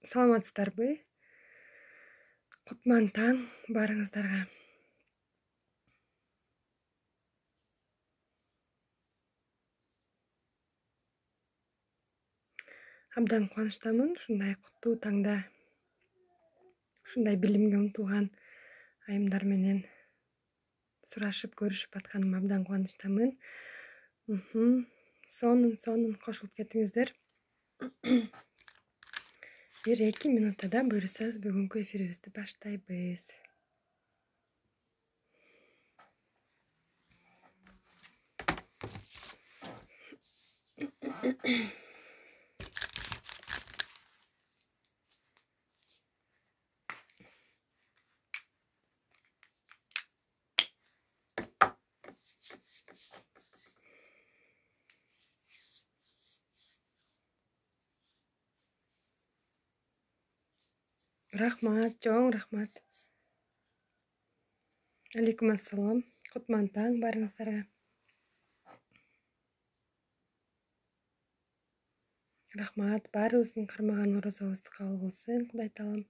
Саламатсыздарбы? Кутман таң барыңыздарга. Абдан кубанычтамын ушундай куттуу таңда ушундай билимге умтулган айымдар менен сурашып көрүшүп атканыма абдан кубанычтамын. Сонун кошулуп кетиңиздер. 1-2 минутада буюрса бүгүнкү эфирибизди баштайбыз. Рахмат, чоң рахмат. Алейкум ассалам. Кутман таң барыңыздарга. Рахмат, баарыбыздын кармаган орозобузду кабыл кылсын, Кудай таалам.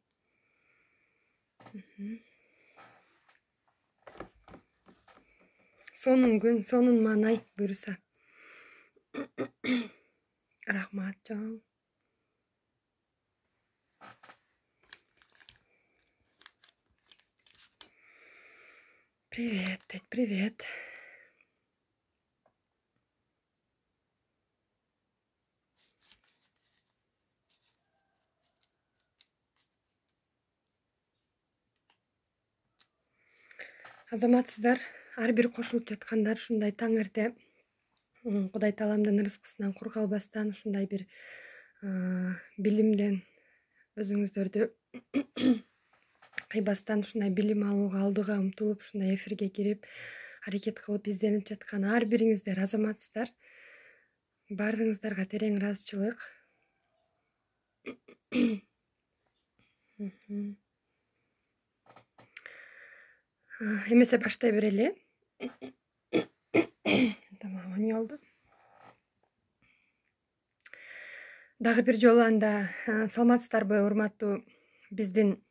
Сонун күн, сонун маанай буюрса. Рахмат, чоң. Привет, привет. Азаматсыздар, ар бир кошулуп жаткандар ушундай таң эрте Кудай тааламдын рызкысынан кур калбастан ушундай бир билимден өзүңүздөрдү кыйбастан ушундай билим алууга алдыга умтулуп ушундай эфирге кирип аракет кылып изденип жаткан ар бириңиздер азаматсыздар. Баарыңыздарга терең ыраазычылык. Эмесе баштай берели. Тамам, эмне болду? Дагы бир жолу анда саламатсыздарбы, урматтуу биздин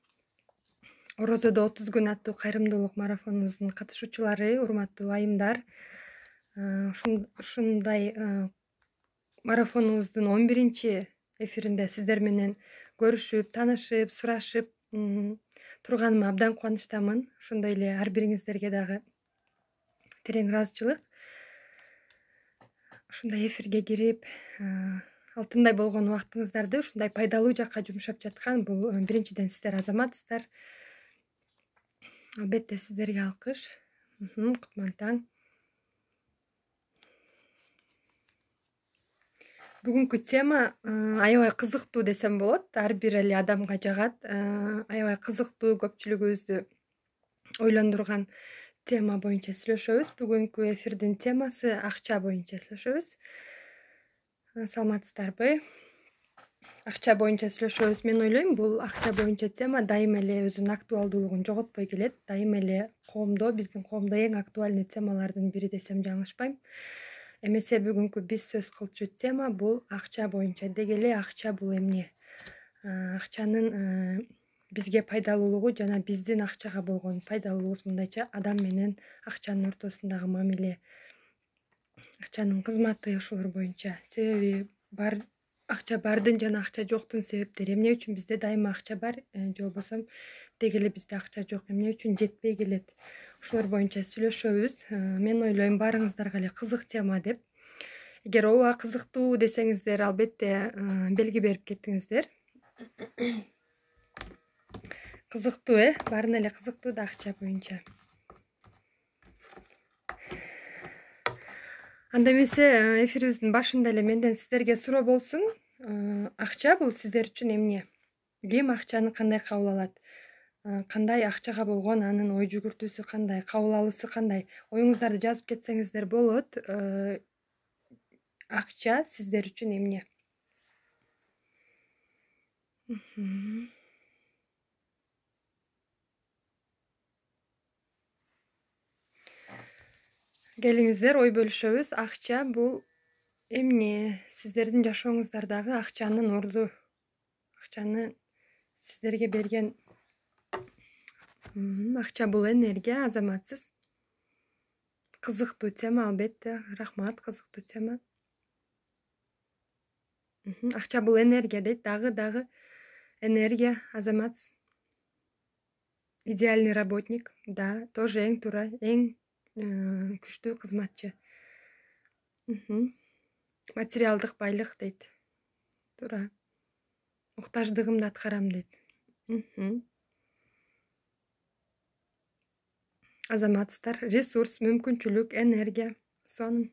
Орозодо 30 күн аттуу кайрымдуулук марафонубуздун катышуучулары, урматтуу айымдар. Ушундай марафонубуздун 11-чи эфиринде сиздер менен көрүшүп, таанышып, сурашып турганыма абдан кубанычтамын. Ошондой эле ар бириңиздерге дагы терең ыраазычылык. Ушундай эфирге кирип, алтындай болгон убактыңыздарды ушундай пайдалуу жакка жумшап жаткан бул биринчиден сиздер азаматсыздар. Албетте сиздерге алкыш. Кутман таң. Бүгүнкү тема аябай кызыктуу десем болот. Ар бир эле адамга жагат. Аябай кызыктуу, көпчүлүгүбүздү ойлондурган тема боюнча сүйлөшөбүз. Бүгүнкү эфирдин темасы акча боюнча сүйлөшөбүз. Саламатсыздарбы? Акча боюнча сүйлөшөбүз. Мен ойлойм, бул акча боюнча тема дайыма эле өзүнүн актуалдуулугун жоготпой келет. Дайыма эле коомдо, биздин коомдо эң актуальный темалардын бири десем жаңылышпайм. Эмесе бүгүнкү биз сөз кылчу тема бул акча боюнча. Деги эле акча бул эмне? Акчанын бизге пайдалуулугу жана биздин акчага болгон пайдалуулугубуз, мындайча адам менен акчанын ортосундагы мамиле, акчанын кызматы ушулар боюнча. Себеби акча бардын жана акча жоктун себептери, эмне үчүн бизде дайыма акча бар, же болбосо деги эле бизде акча жок, эмне үчүн жетпей келет. Ушулар боюнча сүйлөшөбүз. Мен ойлойм, баарыңыздарга эле кызык тема деп. Эгер ооба кызыктуу десеңиздер, албетте белги берип кетиңиздер. Кызыктуу, баарына эле кызыктуу да акча боюнча. Анда эмесе эфирибиздин башында эле менден сиздерге суроо болсун. Акча бул сиздер үчүн эмне? Ким акчаны кандай кабыл алат? Кандай акчага болгон анын ой жүгүртүүсү кандай, кабыл алуусу кандай? Оюңуздарды жазып кетсеңиздер болот. Акча сиздер үчүн эмне? Келиңиздер, ой бөлүшөбүз. Акча бул эмне? Сиздердин жашооңуздардагы акчанын орду, акчаны сиздерге берген акча бул энергия, азаматсыз. Кызыктуу тема, албетте. Рахмат, кызыктуу тема. Акча бул энергия дейт, дагы энергия, азаматсыз. Идеальный работник, да, тоже эң туура, эң күчтүү кызматчы. Материалдык байлык дейт. Туура. Муктаждыгымды аткарам дейт. Азаматсыздар, ресурс, мүмкүнчүлүк, энергия, сонун.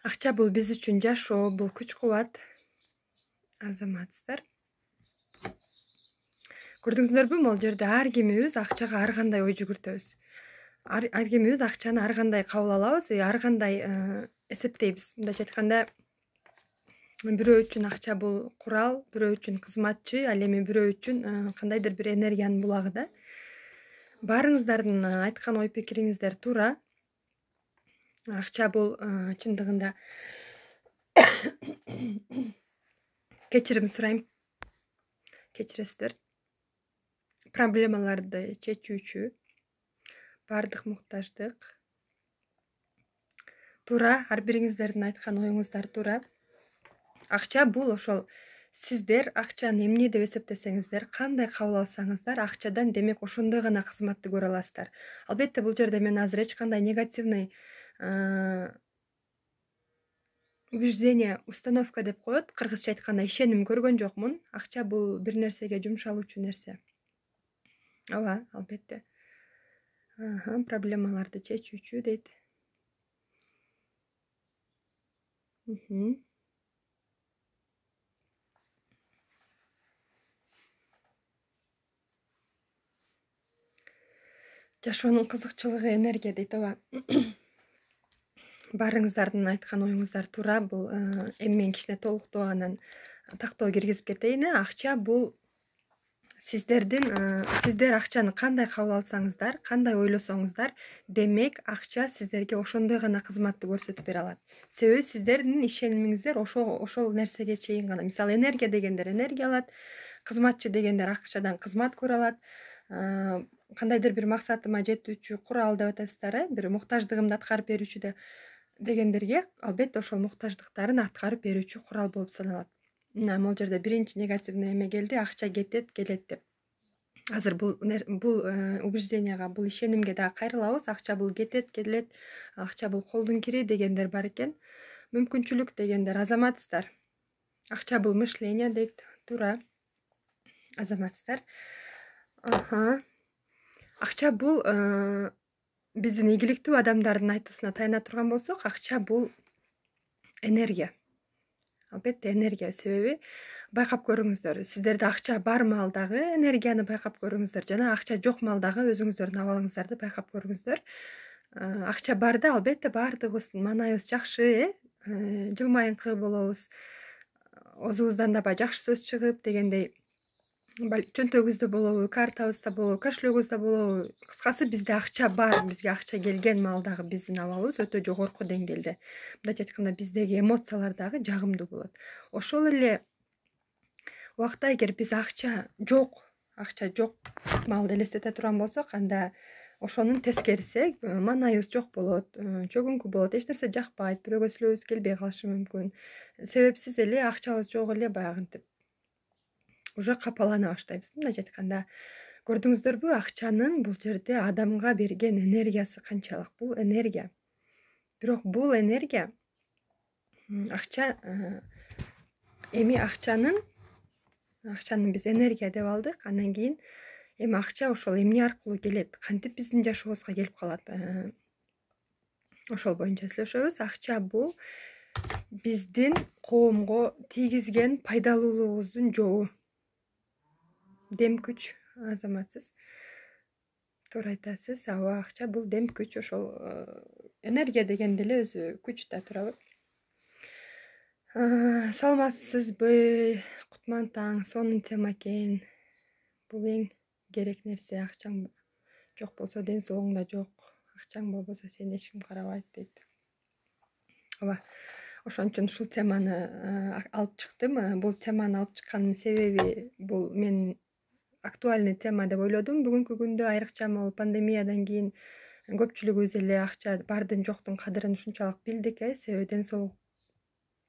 Акча бул биз үчүн жашоо, бул күч кубат. Азаматсыздар. Көрдүңүздөрбү, могул жерде ар кимибиз акчага ар кандай ой жүгүртөбүз. Ар кимибиз акчаны ар кандай кабыл алабыз, ар кандай эсептейбиз. Мындайча айтканда, бирөө үчүн акча бул курал, бирөө үчүн кызматчы, ал эми бирөө үчүн кандайдыр бир энергиянын булагы да. Баарыңыздардын айткан ой пикириңиздер туура. Акча бул чындыгында кечирим сурайм. Кечиресиздер. Проблемаларды чечүүчү, бардык муктаждык. Туура, ар бириңиздердин айткан оюңуздар туура. Акча бул ошол сиздер акчаны эмне деп эсептесеңиздер, кандай кабыл алсаңыздар, акчадан демек ошондой гана кызматты көрө аласыздар. Албетте бул жерде мен азыр эч кандай негативный убеждение, установка деп коет, кыргызча айтканда ишеним көргөн жокмун. Акча бул бир нерсеге жумшалуучу нерсе. Ооба, албетте. Проблемаларды чечүүчү дейт. Жашоонун кызыкчылыгы энергия дейт, ооба. Баарыңыздардын айткан оюңуздар туура. Бул эми мен кичине толуктоо анан тактоо киргизип кетейин. Акча бул сиздер акчаны кандай кабыл алсаңыздар, кандай ойлосоңуздар, демек акча сиздерге ошондой гана кызматты көрсөтүп бере алат. Себеби сиздердин ишенимиңиздер ошол нерсеге чейин гана. Мисалы, энергия дегендер энергия алат, кызматчы дегендер акчадан кызмат көрө алат. Кандайдыр бир максатыма жетүүчү курал деп атасыздар, бир муктаждыгымды аткарып берүүчү дегендерге албетте ошол муктаждыктарын аткарып берүүчү курал болуп саналат. Могул жерде биринчи негативный эме келди, акча кетет, келет деп. Азыр бул убежденияга, бул ишенимге дагы кайрылабыз. Акча бул кетет, келет, акча бул колдун кири дегендер бар экен. Мүмкүнчүлүк дегендер, азаматсыздар. Акча бул мышление дейт, туура. Азаматсыздар. Акча бул биздин ийгиликтүү адамдардын айтуусуна таяна турган болсок, акча бул энергия. Албетте энергия, себеби байкап көрүңүздөр, сиздерде акча бар маалдагы энергияны байкап көрүңүздөр, жана акча жок маалдагы өзүңүздөрдүн абалыңыздарды байкап көрүңүздөр. Акча барда албетте баардыгыбыздын маанайыбыз жакшы, жылмайыңкы болобуз, оозубуздан да жакшы сөз чыгып дегендей, чөнтөгүбүздө болобу, картабызда болобу, кошелегибизде болобу, кыскасы бизде акча бар, бизге акча келген маалдагы биздин абалыбыз өтө жогорку деңгээлде. Мындайча айтканда, биздеги эмоциялар дагы жагымдуу болот. Ошол эле убакта эгер биз акча жок маалды элестете турган болсок, анда ошонун тескериси маанайыбыз жок болот, чөгүңкү болот, эч нерсе жакпайт, бирөөгө сүйлөбүбүз келбей калышы мүмкүн. Себепсиз эле акчабыз жок эле баягынтип уже капалана баштайбыз. Мындайча айтканда, көрдүңүздөрбү, акчанын бул жерде адамга берген энергиясы канчалык? Бул энергия. Бирок бул энергия акча эми акчаны биз энергия деп алдык. Андан кийин эми акча ошол эмне аркылуу келет? Кантип биздин жашообузга келип калат? Ошол боюнча сүйлөшөбүз. Акча бул биздин коомго тийгизген пайдалуулугубуздун жообу. Дем күч, азаматсыз. Туура айтасыз. Ооба, акча бул дем күч, ошол энергия деген деле өзү күч да, туурабы? Саламатсызбы? Кутман таң, сонун тема экен. Бул эң керек нерсе. Акчаң жок болсо ден соолугуң да жок. Акчаң болбосо сени эч ким карабайт дейт. Ооба. Ошон үчүн ушул теманы алып чыктым. Бул теманы алып чыккандын себеби бул мен актуальный тема деп ойлодум. Бүгүнкү күндө айрыкча могул пандемиядан кийин көпчүлүгүбүз эле акча бардын жоктун кадырын ушунчалык билдик, себеби ден соолук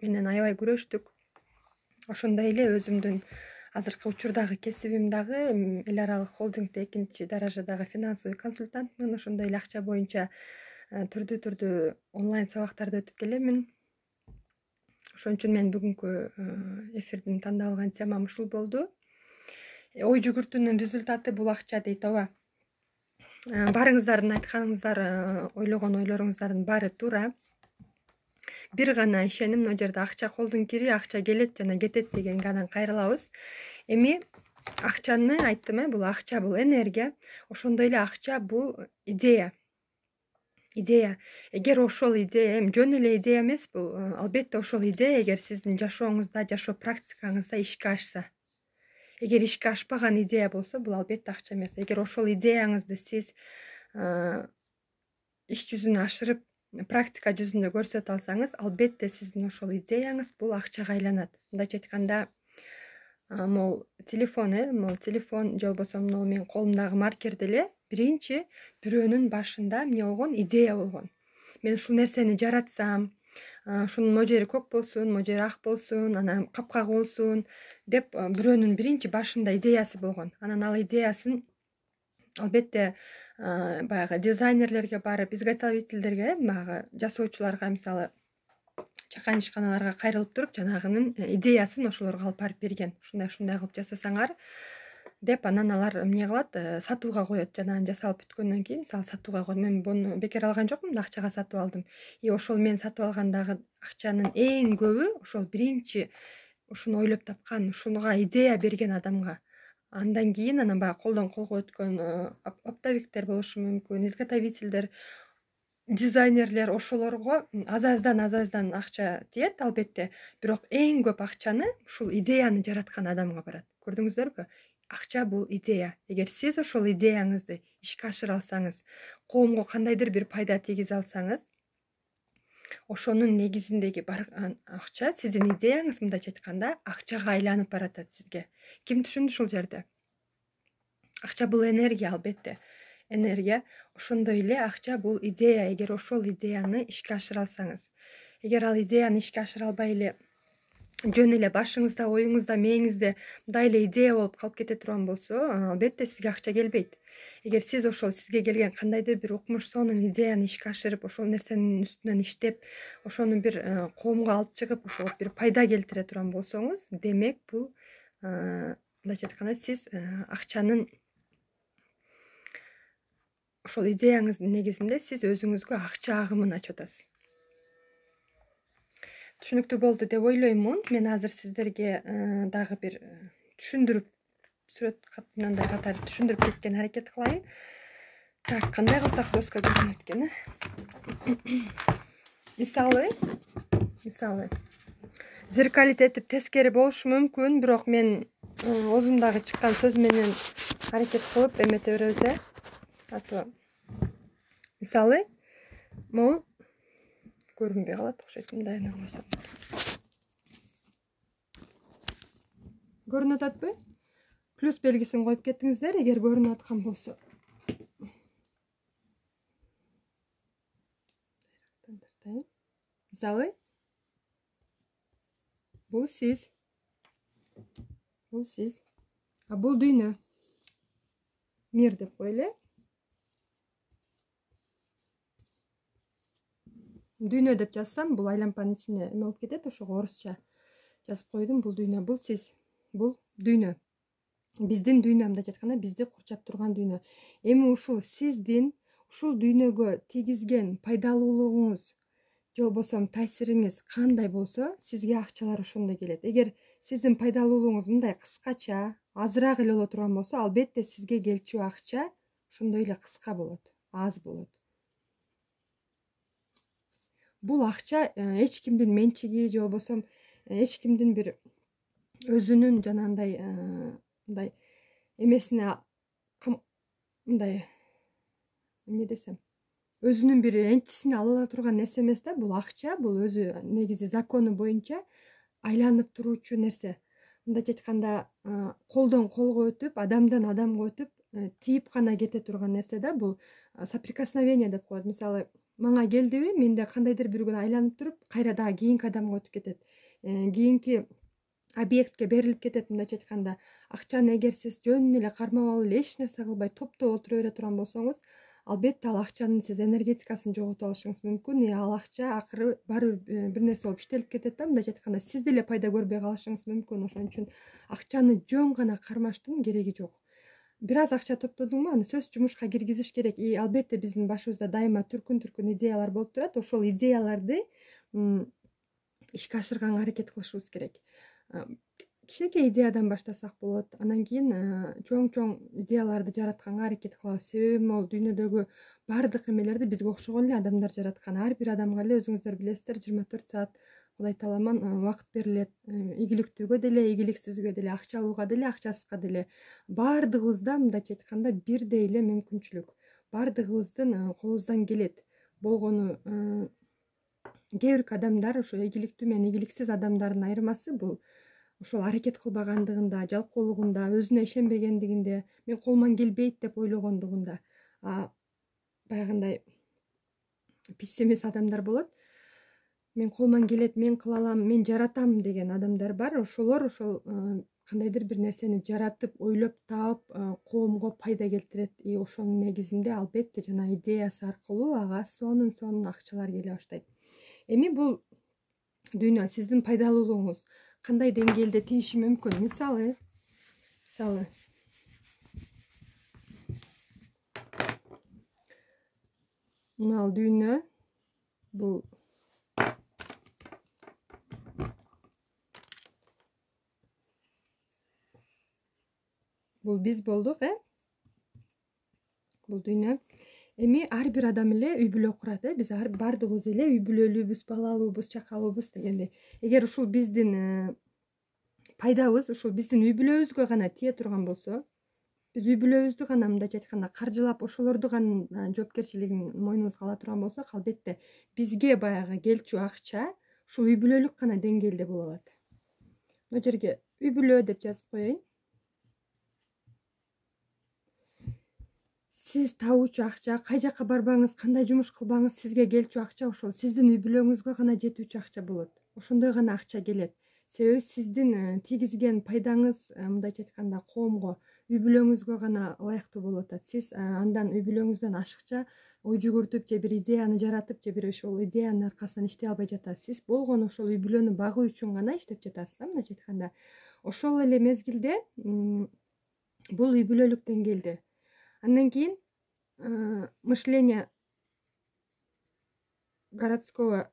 менен аябай күрөштүк. Ошондой эле өзүмдүн азыркы учурдагы кесибим дагы эл аралык холдингде 2-даражадагы финансовый консультантмын. Ошондой эле акча боюнча түрдүү онлайн сабактарды өтүп келемин. Ошон үчүн мен бүгүнкү эфирдин тандап алган темам ушул болду. Ой жүгүртүүнүн результаты бул акча дейт ооба. Баарыңыздардын айтканыңыздар, ойлогон ойлоруңуздардын баары туура. Бир гана ишеним, мына жерде акча колдун кири, акча келет жана кетет дегенге анан кайрылабыз. Эми акчаны айттым, бул акча бул энергия, ошондой эле акча бул идея. Эгер ошол идея жөн эле идея эмес, бул албетте ошол идея эгер сиздин жашооңузда, жашоо практикаңызда ишке ашса. Эгер ишке ашпаган идея болсо, бул албетте акча эмес. Эгер ошол идеяңызды сиз иш жүзүнө ашырып, практика жүзүндө көрсөтө алсаңыз, албетте сиздин ошол идеяңыз бул акчага айланат. Мындайча айтканда, могул телефон же болбосо мына менин колумдагы маркер деле биринчи бирөөнүн башында эмне болгон, идея болгон. Мен ушул нерсени жаратсам, ушунун могу жери көк болсун, могу жери ак болсун, анан капкак болсун деп бирөөнүн биринчи башында идеясы болгон. Анан ал идеясын албетте баягы дизайнерлерге барып, изготовительдерге, баягы жасоочуларга, мисалы чакан ишканаларга кайрылып туруп, жанагынын идеясын ошолорго алып барып берген. Ушундай кылып жасасаңар деп, анан алар эмне кылат, сатууга коет. Жанагын жасалып бүткөндөн кийин мисалы сатууга коет. Мен буну бекер алган жокмун, акчага сатып алдым. Ошол мен сатып алгандагы акчанын эң көбү ошол биринчи ушуну ойлоп тапкан, ушуга идея берген адамга. Андан кийин анан баягы колдон колго өткөн оптовиктер болушу мүмкүн, изготовительдер, дизайнерлер, ошолорго аз-аздан акча тиет албетте, бирок эң көп акчаны ушул идеяны жараткан адамга барат. Көрдүңүздөрбү? Акча бул идея. Эгер сиз ошол идеяңызды ишке ашыра алсаңыз, коомго кандайдыр бир пайда тийгизе алсаңыз, ошонун негизиндеги барган акча сиздин идеяңыз, мындайча айтканда, акчага айланып баратат сизге. Ким түшүндү ушул жерде? Акча бул энергия, албетте. Энергия. Ошондой эле акча бул идея. Эгер ошол идеяны ишке ашыра алсаңыз, эгер ал идеяны ишке ашыра албай эле жөн эле башыңызда, оюңузда, мээңизде мындай эле идея болуп калып кете турган болсо, албетте сизге акча келбейт. Эгер сиз ошол сизге келген кандайдыр бир укмуш сонун идеяны ишке ашырып, ошол нерсенин үстүнөн иштеп, ошону бир коомго алып чыгып, ошого бир пайда келтире турган болсоңуз, демек бул мындайча айтканда сиз акчанын ошол идеяңыздын негизинде сиз өзүңүзгө акча агымын ачып атасыз. Түшүнүктүү болду деп ойлоймун. Мен азыр сиздерге дагы бир түшүндүрүп, сүрөт мындай катары түшүндүрүп кеткен аракет кылайын. Так, кандай кылсак доска көрүнөт экен? Мисалы, зеркалить этип тескери болушу мүмкүн, бирок мен оозумдагы чыккан сөз менен аракет кылып эмете беребиз, Мисалы, могул көрүнбөй калат окшойт, мындайына койсом. Көрүнүп атпайбы? Плюс белгисин коюп кеттиңиздер, эгер көрүнүп аткан болсо. Мисалы, бул сиз. А бул дүйнө. Мир деп коелу. Дүйнө деп жазсам, бул айлампанын ичине эме болуп кетет, ошого орусча жазып койдум. Бул дүйнө, бул сиз. Бул дүйнө. Биздин дүйнө, мындайча айтканда, бизди курчап турган дүйнө. Эми ушул сиздин ушул дүйнөгө тийгизген пайдалуулугуңуз же болбосо таасириңиз кандай болсо, сизге акчалар ошондой келет. Эгер сиздин пайдалуулугуңуз мындай кыскача, азыраак эле боло турган болсо, албетте сизге келчү акча ошондой эле кыска болот, аз болот. Бул акча эч кимдин менчиги же болбосо эч кимдин бир өзүнүн жанагындай мындай эмесине мындай эмне десем, өзүнүн бир энчисине ала турган нерсе эмес да, бул акча, бул өзү негизи закону боюнча айланып туруучу нерсе. Мындайча айтканда, колдон колго өтүп, адамдан адамга өтүп, тийип гана кете турган нерсе да, бул соприкосновение деп коет. Мисалы, мага келдиби, менде кандайдыр бир күн айланып туруп, кайра дагы кийинки адамга өтүп кетет. Кийинки объектке берилип кетет. Мындайча айтканда, акчаны эгер сиз жөн эле кармап алып эле эч нерсе кылбай топтоп отура бере турган болсоңуз, албетте ал акчанын сиз энергетикасын жоготуп алышыңыз мүмкүн. Ал акча акыры баары бир нерсе болуп иштелип кетет да, мындайча айтканда, сиз деле пайда көрбөй калышыңыз мүмкүн. Ошон үчүн акчаны жөн гана кармаштын кереги жок. Бир аз акча топтодуңбу, аны сөзсүз жумушка киргизиш керек. Албетте биздин башыбызда дайыма түркүн идеялар болуп турат. Ошол идеяларды ишке ашырганга аракет кылышыбыз керек. Кичинекей идеядан баштасак болот. Анан кийин чоң идеяларды жаратканга аракет кылабыз. Себеби могул дүйнөдөгү баардык эмелерди бизге окшогон эле адамдар жараткан. Ар бир адамга эле өзүңүздөр билесиздер, 24 саат Кудай тааламан убакыт берилет. Ийгиликтүүгө деле, ийгиликсизге деле, акчалууга деле, акчасызга деле. Баардыгыбызда мындайча айтканда бирдей эле мүмкүнчүлүк. Баардыгыбыздын колубуздан келет. Болгону кээ бир адамдар ошо ийгиликтүү менен ийгиликсиз адамдардын айырмасы бул ошол аракет кылбагандыгында, жалкоолугунда, өзүнө ишенбегендигинде, мен колуман келбейт деп ойлогондугунда. Баягындай пессимист адамдар болот. Мен колуман келет, мен кыла алам, мен жаратам деген адамдар бар. Ошолор ошол кандайдыр бир нерсени жаратып, ойлоп таап, коомго пайда келтирет. Ошонун негизинде албетте жана идеясы аркылуу ага сонун акчалар келе баштайт. Эми бул дүйнө сиздин пайдалуулугуңуз кандай деңгээлде тийиши мүмкүн? Мисалы мына дүйнө бул биз болдук, бул дүйнө. Эми ар бир адам эле үй бүлө курат, биз баардыгыбыз эле үй бүлөлүүбүз, балалуубуз, чакалуубуз дегендей. Эгер ушул биздин пайдабыз ушул биздин үй бүлөбүзгө гана тие турган болсо, биз үй бүлөбүздү гана мындайча айтканда каржылап, ошолорду гана жоопкерчилигин мойнубузга ала турган болсок, албетте бизге баягы келчү акча ушул үй бүлөлүк гана деңгээлде боло алат. Бул жерге үй бүлө деп жазып коеюн. Сиз табуучу акча, кай жакка барбаңыз, кандай жумуш кылбаңыз, сизге келчү акча ошол сиздин үй бүлөңүзгө гана жетүүчү акча болот. Ошондой гана акча келет. Себеби сиздин тийгизген пайдаңыз, мындайча айтканда, коомго, үй бүлөңүзгө гана ылайыктуу болуп атат. Сиз андан үй бүлөңүздөн ашыкча ой жүгүртүп же бир идеяны жаратып, же бир ошол идеянын аркасынан иштей албай жатасыз. Сиз болгону ошол үй бүлөнү багуу үчүн гана иштеп жатасыз да, мындайча айтканда. Ошол эле мезгилде бул үй бүлөлүк деңгээлде. Андан кийин мышление городского,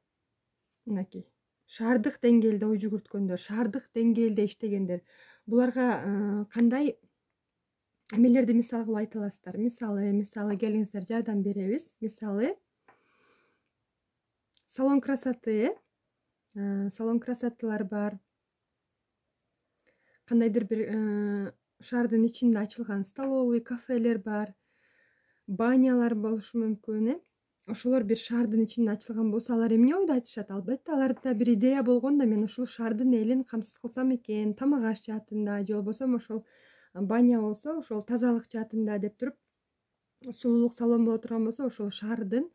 мынакей, шаардык деңгээлде ой жүгүрткөндөр, шаардык деңгээлде иштегендер, буларга кандай эмелерди мисал кылып айта аласыздар? Мисалы келиңиздер, жардам беребиз. Мисалы салон красоты, салон красотылар бар. Кандайдыр бир шаардын ичинде ачылган столовый, кафелер бар. Банялар болушу мүмкүн, ошолор бир шаардын ичинде ачылган болсо, алар эмне ойдо айтышат? Албетте аларда бир идея болгон да, мен ушул шаардын элин камсыз кылсам экен, тамак аш жаатында, же болбосо ошол баня болсо, ошол тазалык жаатында деп туруп, сулуулук салон боло турган болсо, ошол шаардын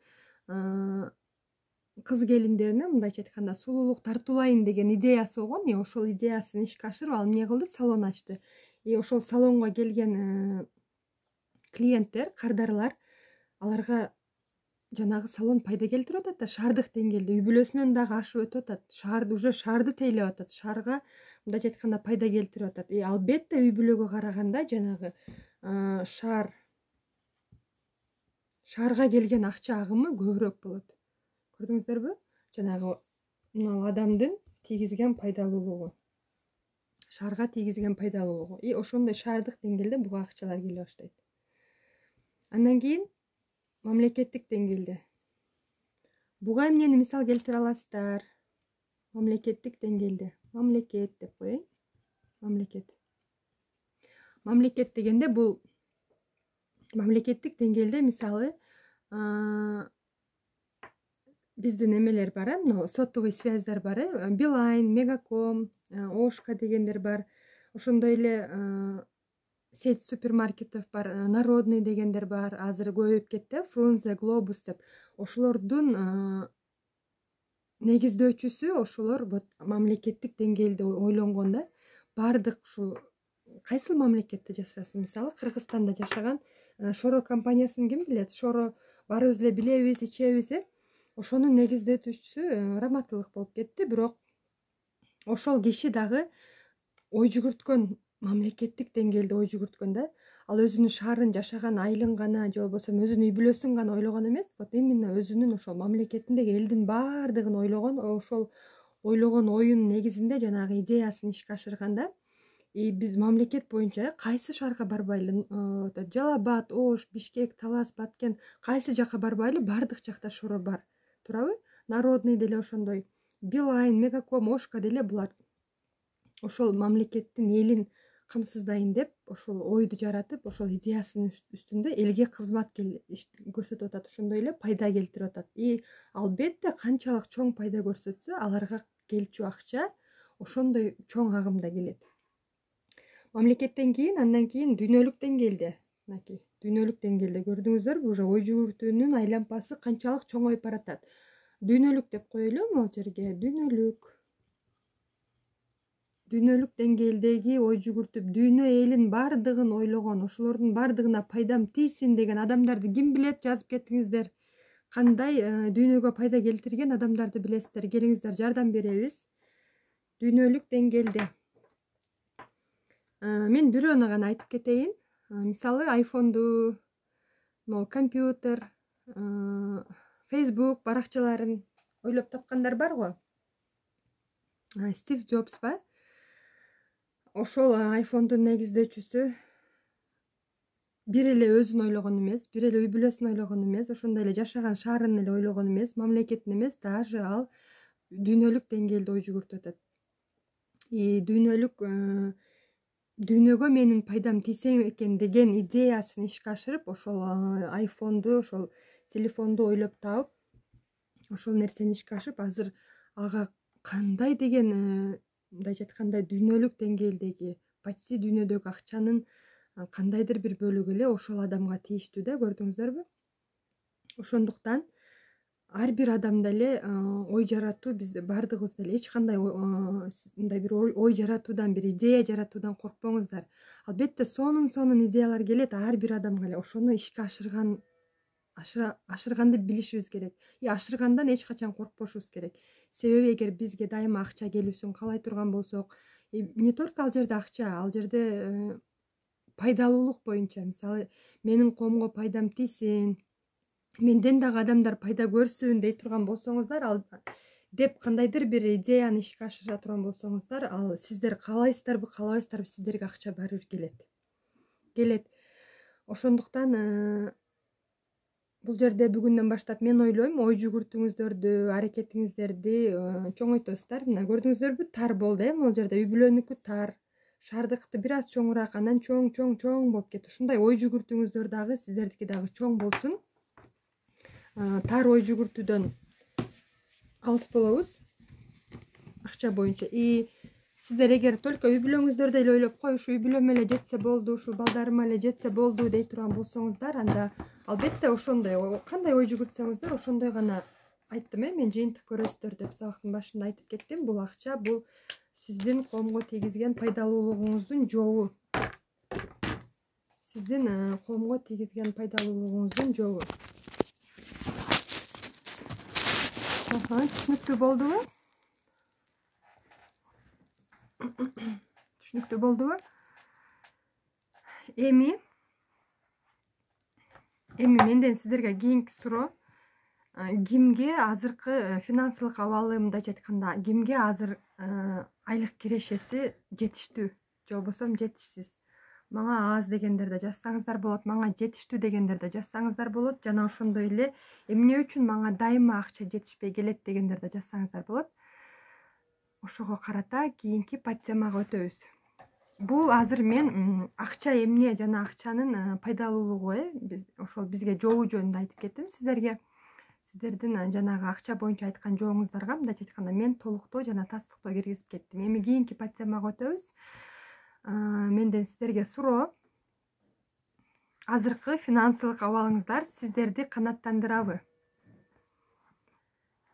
кыз келиндерине мындайча айтканда сулуулук тартуулайын деген идеясы болгон. Ошол идеясын ишке ашырып, ал эмне кылды? Салон ачты. Ошол салонго келген клиенттер, кардарлар, аларга жанагы салон пайда келтирип атат да, шаардык деңгээлде үй бүлөсүнөн дагы ашып өтүп атат. Уже шаарды тейлеп атат, шаарга мындайча айтканда пайда келтирип атат. Албетте үй бүлөгө караганда жанагы шаарга келген акча агымы көбүрөөк болот. Көрдүңүздөрбү? Жанагы мына адамдын тийгизген пайдалуулугу, шаарга тийгизген пайдалуулугу. Ошондой шаардык деңгээлде буга акчалар келе баштайт. Андан кийин мамлекеттик деңгээлде. Буга эмнени мисал келтире аласыздар? Мамлекеттик деңгээлде. Мамлекет деп коеюн. Мамлекет дегенде бул мамлекеттик деңгээлде, мисалы, биздин эмелер бар, мына сотовый связьдар бар, Билайн, Мегаком, Ошка дегендер бар. Ошондой эле сеть супермаркетов бар, Народный дегендер бар. Азыр көбөйүп кетти, Фрунзе, Глобус деп. Ошолордун негиздөөчүсү ошолор вот мамлекеттик деңгээлде ойлонгон да. Бардык ушул кайсыл мамлекетте жашасын, мисалы Кыргызстанда жашаган Шоро компаниясын ким билет? Шоро баарыбыз эле билебиз, ичебиз. Ошонун негиздөөчүсү Раматылык болуп кетти, бирок ошол киши дагы ой жүгүрткөн, мамлекеттик деңгээлде ой жүгүрткөн да. Ал өзүнүн шаарын жашаган айылын гана же болбосо өзүнүн үй бүлөсүн гана ойлогон эмес, вот именно өзүнүн ошол мамлекетиндеги элдин баардыгын ойлогон, ошол ойлогон оюнун негизинде жанагы идеясын ишке ашырганда. Биз мамлекет боюнча кайсы шаарга барбайлы, Жалал Абад, Ош, Бишкек, Талас, Баткен, кайсы жакка барбайлы, бардык жакта Шоро бар, туурабы? Народный деле ошондой, Билайн, Мегаком, Ошка деле булар ошол мамлекеттин элин камсыздайын деп ошол ойду жаратып, ошол идеясынын үстүндө элге кызмат көрсөтүп атат, ошондой эле пайда келтирип атат. Албетте канчалык чоң пайда көрсөтсө, аларга келчү акча ошондой чоң агымда келет. Мамлекеттен кийин, андан кийин дүйнөлүк деңгээлде, мынакей дүйнөлүк деңгээлде көрдүңүздөрбү, уже ой жүгүртүүнүн айлампасы канчалык чоңоюп баратат. Дүйнөлүк деп коелу могул жерге, дүйнөлүк деңгээлдеги ой жүгүртүп, дүйнө элин бардыгын ойлогон, ошолордун бардыгына пайдам тийсин деген адамдарды ким билет, жазып кетиңиздер. Кандай дүйнөгө пайда келтирген адамдарды билесиздер, келиңиздер, жардам беребиз. Дүйнөлүк деңгээлде мен бирөөнү гана айтып кетейин. Мисалы айфонду, компьютер, Facebook баракчаларын ойлоп тапкандар бар го. Стив Джобс ба? Ошол айфондун негиздөөчүсү бир эле өзүн ойлогон эмес, бир эле үй бүлөсүн ойлогон эмес, ошондой эле жашаган шаарын эле ойлогон эмес, мамлекетин эмес, даже ал дүйнөлүк деңгээлде ой жүгүртүп атат. Дүйнөгө менин пайдам тийсе экен деген идеясын ишке ашырып, ошол айфонду, ошол телефонду ойлоп таап, ошол нерсени ишке ашырып, азыр ага кандай деген, мындайча айтканда, дүйнөлүк деңгээлдеги, почти дүйнөдөгү акчанын кандайдыр бир бөлүгү эле ошол адамга тийиштүү да, көрдүңүздөрбү? Ошондуктан ар бир адамда эле ой жаратуу, биз бардыгыбызда эле эч кандай мындай бир ой жаратуудан, бир идея жаратуудан коркпоңуздар. Албетте сонун идеялар келет ар бир адамга эле. Ошону ишке ашырганды билишибиз керек. Ашыргандан эч качан коркпошубуз керек. Себеби эгер бизге дайыма акча келүүсүн каалай турган болсок, не только ал жерде акча, ал жерде пайдалуулук боюнча, мисалы, менин коомго пайдам тийсин, менден дагы адамдар пайда көрсүн дей турган болсоңуздар, деп кандайдыр бир идеяны ишке ашыра турган болсоңуздар, ал сиздер каалайсыздарбы, каалабайсыздарбы, сиздерге акча баары бир келет. Ошондуктан бул жерде бүгүндөн баштап мен ойлойм, ой жүгүртүүңүздөрдү, аракетиңиздерди чоңойтосуздар. Мына көрдүңүздөрбү, тар болду, могул жерде үй бүлөнүкү тар, шаардыкты бир аз чоңураак, анан чоң болуп кетти. Ушундай ой жүгүртүүңүздөр дагы, сиздердики дагы чоң болсун. Тар ой жүгүртүүдөн алыс болобуз акча боюнча. Сиздер эгер только үй бүлөңүздөрдү эле ойлоп, кой ушу үй бүлөмө эле жетсе болду, ушул балдарыма эле жетсе болду дей турган болсоңуздар, анда албетте ошондой кандай ой жүгүртсөңүздөр, ошондой гана айттым, мен жыйынтык көрөсүздөр деп сабактын башында айтып кеттим. Бул акча, бул сиздин коомго тийгизген пайдалуулугуңуздун жобу. Сиздин коомго тийгизген пайдалуулугуңуздун жобу. Түшүнүктүү болдубу? Түшүнүктүү болдубу? Эми менден сиздерге кийинки суроо, кимге азыркы финансылык абалы, мындайча айтканда, кимге азыр айлык кирешеси жетиштүү, же болбосо жетишсиз? Мага аз дегендерде жазсаңыздар болот, мага жетиштүү дегендерде жазсаңыздар болот, жана ошондой эле эмне үчүн мага дайыма акча жетишпей келет дегендерде жазсаңыздар болот. Ошого карата кийинки подтемага өтөбүз. Бул азыр мен акча эмне жана акчанын пайдалуулугу, ошол бизге жобу жөнүндө айтып кеттим сиздерге. сиздердин жанагы акча боюнча айткан жооңуздарга мындайча айтканда мен толуктоо жана тастыктоо киргизип кеттим. Эми кийинки подтемага өтөбүз. Менден сиздерге суроо: азыркы финансылык абалыңыздар сиздерди канааттандырабы?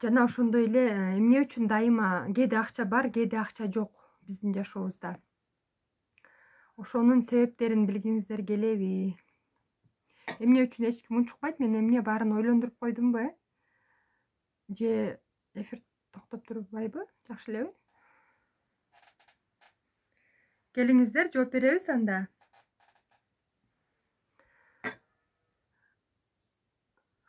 Жана ошондой эле эмне үчүн дайыма кээде акча бар, кээде акча жок биздин жашообузда? Ошонун себептерин билгиңиздер келеби? Эмне үчүн эч ким унчукпайт? Мен эмне баарын ойлондуруп койдумбу, же эфир токтоп турбайбы? Жакшы элеби? Келиңиздер, жооп беребиз анда.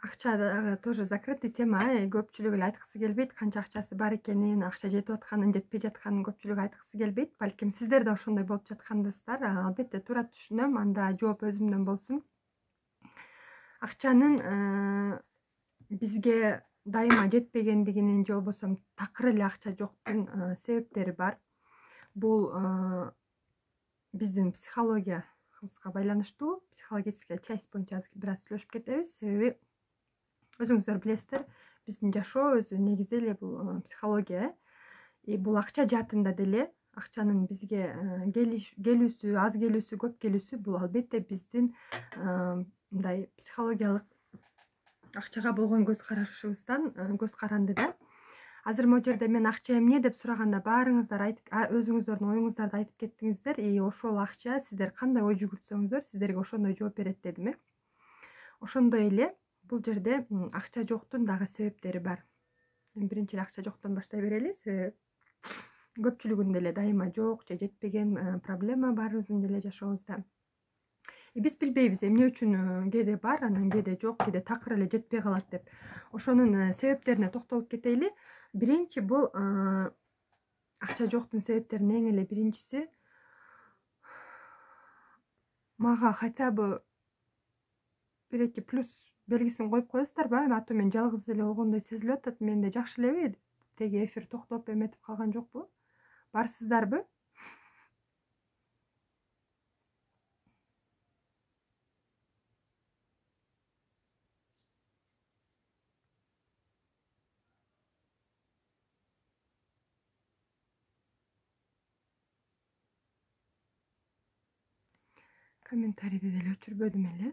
Акча дагы тоже закрытый тема. Көпчүлүк эле айткысы келбейт, канча акчасы бар экенин, акча жетип атканын, жетпей жатканын көпчүлүк айткысы келбейт. Балким сиздер да ошондой болуп жаткандырсыздар. Албетте туура түшүнөм, анда жооп өзүмдөн болсун. Акчанын бизге дайыма жетпегендигинин же болбосо такыр эле акча жоктун себептери бар. Бул биздин психологиябызга байланыштуу. Психологическая часть боюнча азыр бир аз сүйлөшүп кетебиз. Себеби өзүңүздөр билесиздер, биздин жашоо өзү негизи эле бул психология. Бул акча жаатында деле акчанын бизге келүүсү, аз келүүсү, көп келүүсү бул албетте биздин мындай психологиялык акчага болгон көз карашыбыздан көз каранды да. Азыр могу жерде мен акча эмне деп сураганда баарыңыздар өзүңүздөрдүн оюңуздарды айтып кеттиңиздер. Ошол акча сиздер кандай ой жүгүртсөңүздөр сиздерге ошондой жооп берет дедим. Ошондой эле бул жерде акча жоктун дагы себептери бар. Биринчи эле акча жоктон баштай берели. Себеби көпчүлүгүндө эле дайыма жок же жетпеген проблема баарыбыздын деле жашообузда. Биз билбейбиз эмне үчүн кээде бар, анан кээде жок, кээде такыр эле жетпей калат деп. Ошонун себептерине токтолуп кетели. Биринчи бул акча жоктун себептеринин эң эле биринчиси мага хотя бы бир эки плюс белгисин коюп коесуздарбы? А то мен жалгыз эле болгондой сезилип атат. Менде жакшы элеби? Теги эфир токтоп эметип калган жокпу? Барсыздарбы? Комментарийди деле өчүрбөдүм эле.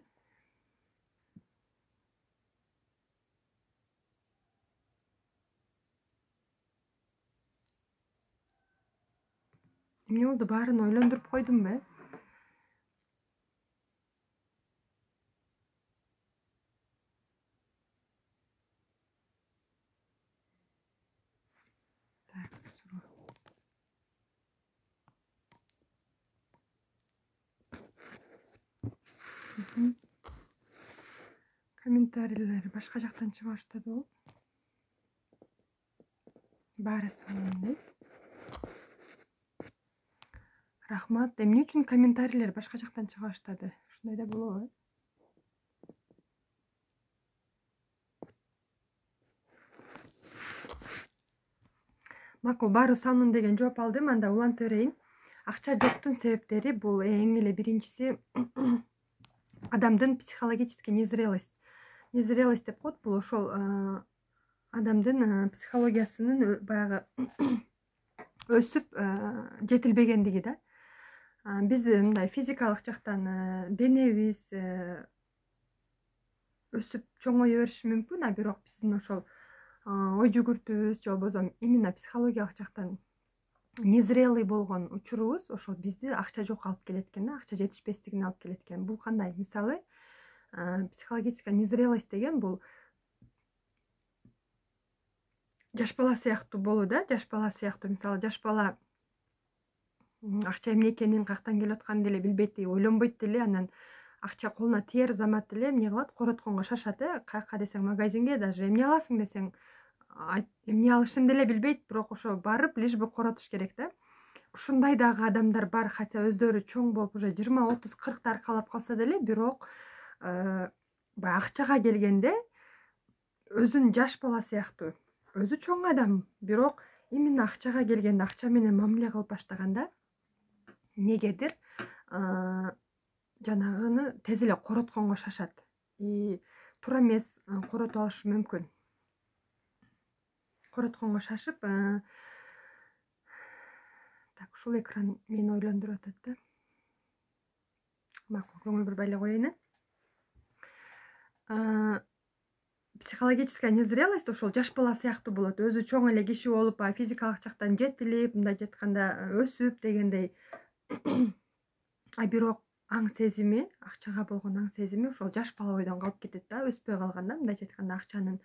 Эмне болду? Баарын ойлондуруп койдумбу? Комментарийлер башка жактан чыга баштады. Баары сонундай. Рахмат. Эмне үчүн комментарийлер башка жактан чыга баштады? Ушундай да болобу? Макул, баары сонун деген жооп алдым. Анда уланта берейин. Акча жоктун себептери бул эң эле биринчиси адамдын психологический незрелость. Незрелость деп коет. Бул ошол адамдын психологиясынын баягы өсүп жетилбегендиги да. Биз мындай физикалык жактан денебиз өсүп чоңое бериши мүмкүн, а бирок биздин ошол ой жүгүртүүбүз же болбосо именно психологиялык жактан незрелый болгон учурубуз ошол бизди акча жок алып келет экен да, акча жетишпестигине алып келет экен. Бул кандай? Мисалы, психологическая незрелость деген бул жаш бала сыяктуу болуу да. Жаш бала сыяктуу, мисалы, жаш бала акча эмне экенин, каяктан келип атканын деле билбейт, ойлонбойт деле, анан акча колуна тиер замат деле эмне кылат? Коротконго шашат. Каяка десең магазинге, даже эмне аласың десең, эмне алышын деле билбейт, бирок ошо барып лишь бы коротуш керек да. Ушундай дагы адамдар бар, хотя өздөрү чоң болуп уже 20, 30, 40 аркалап калса деле, бирок баягы акчага келгенде өзүн жаш бала сыяктуу, өзү чоң адам, бирок именно акчага келгенде акча менен мамиле кылып баштаганда негедир жанагыны тез эле коротконго шашат. Туура эмес коротуп алышы мүмкүн. коротконго шашып, так, ушул экран мени ойлондуруп атат да. Макул, көңүл бурбай эле коеюн. Психологическая незрелость ошол жаш бала сыяктуу болот. Өзү чоң эле киши болуп, физикалык жактан жетилип, мындайча айтканда өсүп дегендей. А бирок аң сезими, акчага болгон аң сезими ошол жаш бала бойдон калып кетет да, өспөй калганда, мындайча айтканда акчанын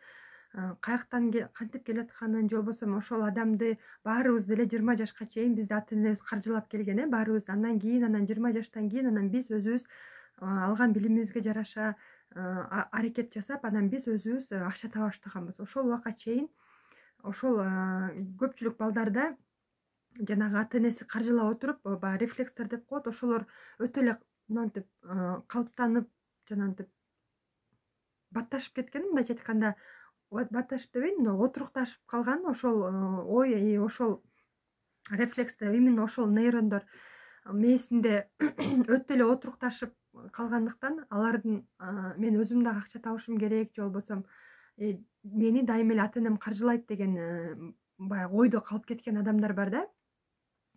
каяктан кантип келатканын, же болбосо ошол адамды баарыбыз деле 20 жашка чейин бизди ата энебиз каржылап келген, баарыбыз. Андан кийин, анан 20 жаштан кийин анан биз өзүбүз алган билимибизге жараша аракет жасап, анан биз өзүбүз акча таба баштаганбыз. Ошол убакка чейин ошол көпчүлүк балдарда жанагы ата энеси каржылап отуруп, баягы рефлекстер деп коет, ошолор өтө эле мынтип калыптанып, жанагынтип батташып кеткен, мындайча айтканда, батташып дебейин, отурукташып калган ошол ой, ошол рефлекстер, именно ошол нейрондор мээсинде өтө эле отурукташып калгандыктан алардын мен өзүм дагы акча табышым керек, же болбосо мени дайыма эле ата энем каржылайт деген баягы ойдо калып кеткен адамдар бар да.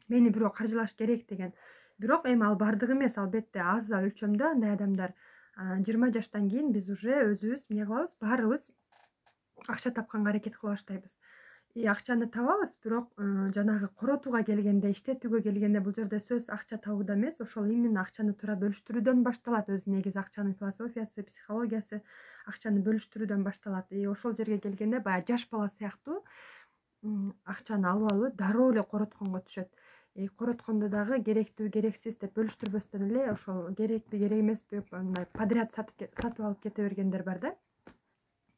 Мени бирөө каржылаш керек деген. Бирок эми ал бардыгы эмес, албетте аз өлчөмдө андай адамдар. 20 жаштан кийин биз уже өзүбүз эмне кылабыз, баарыбыз акча тапканга аракет кыла баштайбыз. Акчаны табабыз, бирок жанагы коротууга келгенде, иштетүүгө келгенде бул жерде сөз акча табууда эмес, ошол именно акчаны туура бөлүштүрүүдөн башталат. Өзү негизи акчанын философиясы, психологиясы акчаны бөлүштүрүүдөн башталат. Ошол жерге келгенде баягы жаш бала сыяктуу акчаны алып дароо эле коротконго түшөт. Короткондо дагы керектүү, керексиз деп бөлүштүрбөстөн эле ошол керекпи, керек эмеспи, мындай подряд сатып алып кете бергендер бар да.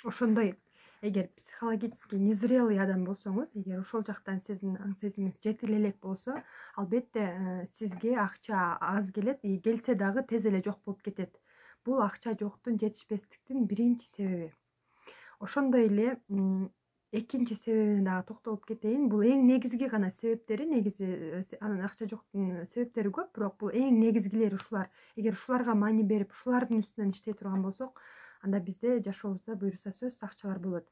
Ошондой, эгер психологически незрелый адам болсоңуз, эгер ошол жактан сиздин аң сезимиңиз жетиле элек болсо, албетте сизге акча аз келет, келсе дагы тез эле жок болуп кетет. Бул акча жоктун, жетишпестиктин биринчи себеби. Ошондой эле экинчи себебине дагы токтолуп кетейин. Бул эң негизги гана себептери, негизи анан акча жоктун себептери көп, бирок бул эң негизгилери ушулар. Эгер ушуларга маани берип, ушулардын үстүнөн иштей турган болсок, анда бизде жашообузда буюрса сөзсүз акчалар болот.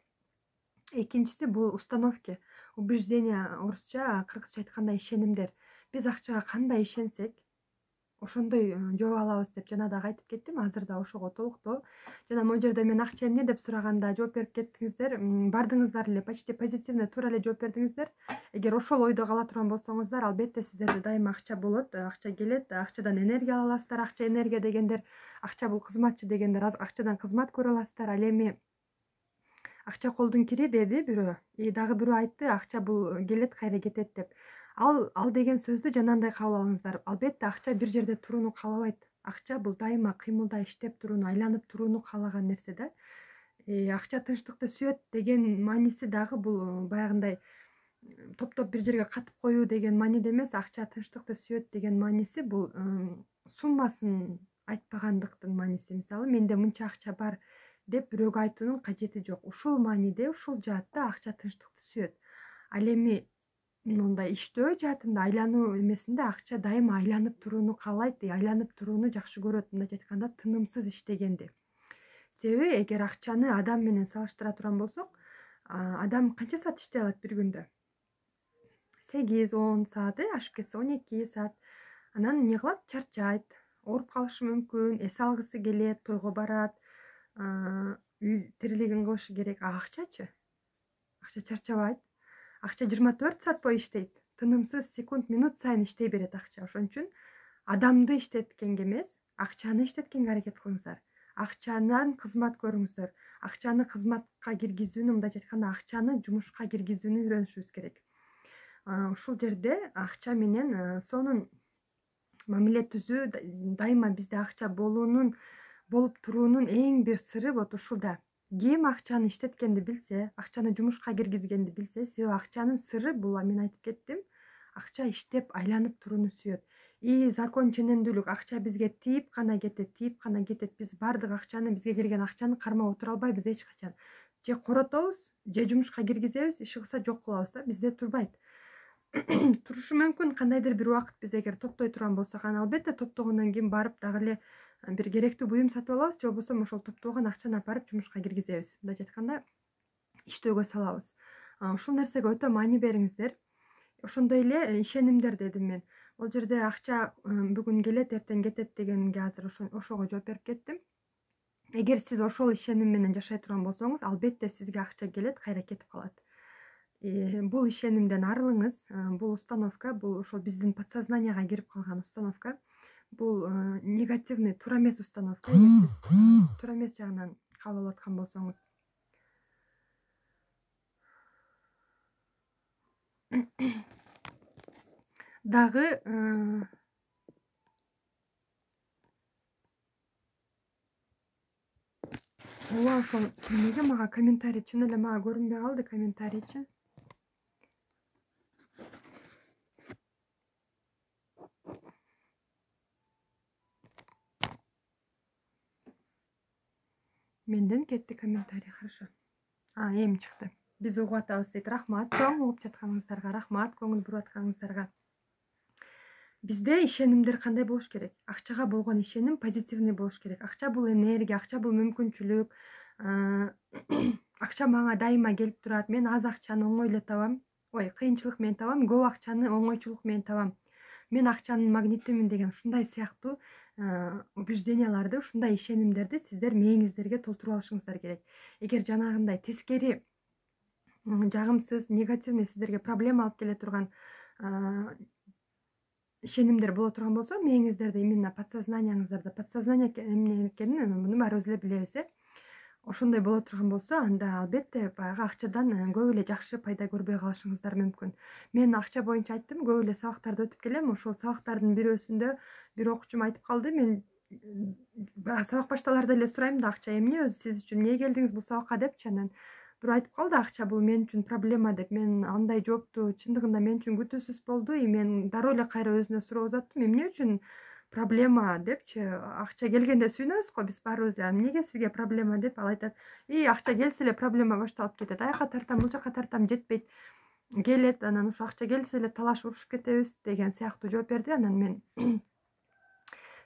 Экинчиси бул установки, убеждения, орусча, кыргызча айтканда ишенимдер. Биз акчага кандай ишенсек, ошондой жооп алабыз деп жана дагы айтып кеттим. Азыр да ошого толуктоо. Жана могу жерде мен акча эмне деп сураганда жооп берип кеттиңиздер. Бардыгыңыздар эле почти позитивный, туура эле жооп бердиңиздер. Эгер ошол ойдо кала турган болсоңуздар, албетте сиздерде дайыма акча болот, акча келет, акчадан энергия ала аласыздар. Акча энергия дегендер, акча бул кызматчы дегендер, акчадан кызмат көрө аласыздар. Ал эми акча колдун кири деди бирөө. Дагы бирөө айтты, акча бул келет, кайра кетет деп. Ал деген сөздү жанагындай кабыл алыңыздар. Албетте акча бир жерде турууну каалабайт. Акча бул дайыма кыймылда иштеп турууну, айланып турууну каалаган нерсе да. Акча тынчтыкты сүйөт деген мааниси дагы бул баягындай топтоп бир жерге катып коюу деген мааниде эмес. Акча тынчтыкты сүйөт деген мааниси бул суммасын айтпагандыктын мааниси. Мисалы, менде мынча акча бар деп бирөөгө айтуунун кажети жок. Ушул мааниде, ушул жаатта акча тынчтыкты сүйөт. Ал эми мындай иштөө жаатында, айлануу эмесинде акча дайыма айланып турууну каалайт, айланып турууну жакшы көрөт, мындайча айтканда тынымсыз иштегенди. Себеби эгер акчаны адам менен салыштыра турган болсок, адам канча саат иштей алат бир күндө? 8-10 саат, ашып кетсе 12 саат. Анан эмне кылат? Чарчайт, ооруп калышы мүмкүн, эс алгысы келет, тойго барат, үй тирилигин кылышы керек. Акчачы? Акча чарчабайт. Акча 24 саат бою иштейт. Тынымсыз секунд, минут сайын иштей берет акча. Ошон үчүн адамды иштеткенге эмес, акчаны иштеткенге аракет кылыңыздар. Акчанан кызмат көрүңүздөр. Акчаны кызматка киргизүүнү, мындайча айтканда, акчаны жумушка киргизүүнү үйрөнүшүбүз керек. Ушул жерде акча менен сонун мамиле түзүү дайыма бизде акча болуп туруунун эң бир сыры вот ушулда. Ким акчаны иштеткенди билсе, акчаны жумушка киргизгенди билсе, себеби акчанын сыры бул, мен айтып кеттим, акча иштеп айланып турууну сүйөт. Закон ченемдүүлүк, акча бизге тийип гана кетет. Биз бардык акчаны, бизге келген акчаны кармап отура албайбыз эч качан. Же коротобуз, же жумушка киргизебиз, иши кылса жок кылабыз да, бизде турбайт. Турушу мүмкүн кандайдыр бир убакыт биз эгер топтой турган болсок, анан албетте топтогондон кийин барып дагы эле бир керектүү буюм сатып алабыз, же болбосо ошол топтолгон акчаны алып барып жумушка киргизебиз. Мындайча айтканда, иштөөгө салабыз. Ушул нерсеге өтө маани бериңиздер. Ошондой эле ишенимдер дедим мен. Ал жерде акча бүгүн келет, эртең кетет дегенге азыр ошого жооп берип кеттим. Эгер сиз ошол ишеним менен жашай турган болсоңуз, албетте сизге акча келет, кайра кетип калат. Бул ишенимден арылыңыз. Бул установка, бул ошол биздин подсознанияга кирип калган установка. Бул негативный, туура эмес установка. Эгер сиз туура эмес жагынан кабыл алып аткан болсоңуз. Дагы ооба ошол эмнеге мага комментарий чын эле мага көрүнбөй калды комментарийчи. Менден кетти комментарий, хорошо. Эми чыкты. Биз угуп атабыз дейт. Рахмат, чоң угуп жатканыңыздарга, рахмат, көңүл буруп атканыңыздарга. Бизде ишенимдер кандай болуш керек? Акчага болгон ишеним позитивный болуш керек. Акча бул энергия, акча бул мүмкүнчүлүк. Акча мага дайыма келип турат. Мен аз акчаны оңой эле табам. Кыйынчылык менен табам, көп акчаны оңойчулук менен табам. Мен акчанын магнитимин деген ушундай сыяктуу убежденияларды, ушундай ишенимдерди сиздер мээңиздерге толтуруп алышыңыздар керек. Эгер жанагындай тескери, жагымсыз, негативный сиздерге проблема алып келе турган ишенимдер боло турган болсо, мээңиздерде именно подсознанияңыздарда, подсознание эмне экенин муну баарыбыз эле билебиз. Ошондой боло турган болсо, анда албетте баягы акчадан көп эле жакшы пайда көрбөй калышыңыздар мүмкүн. Мен акча боюнча айттым, көп эле сабактарды өтүп келем. Ошол сабактардын бирөөсүндө бир окуучум айтып калды. Мен сабак башталарда эле сурайм да, акча эмне өзү сиз үчүн, эмне келдиңиз бул сабакка депчи. Анан бирөө айтып калды, акча бул мен үчүн проблема деп. Мен андай жоопту чындыгында мен үчүн күтүүсүз болду. Мен дароо эле кайра өзүнө суроо узаттым. Эмне үчүн проблема депчи. Акча келгенде сүйүнөбүз го биз баарыбыз эле. Эмнеге сизге проблема деп. Ал айтат, акча келсе эле проблема башталып кетет. Аяка тартам, бул жака тартам, жетпейт. Келет, анан ушу акча келсе эле талаш урушуп кетебиз деген сыяктуу жооп берди. Анан мен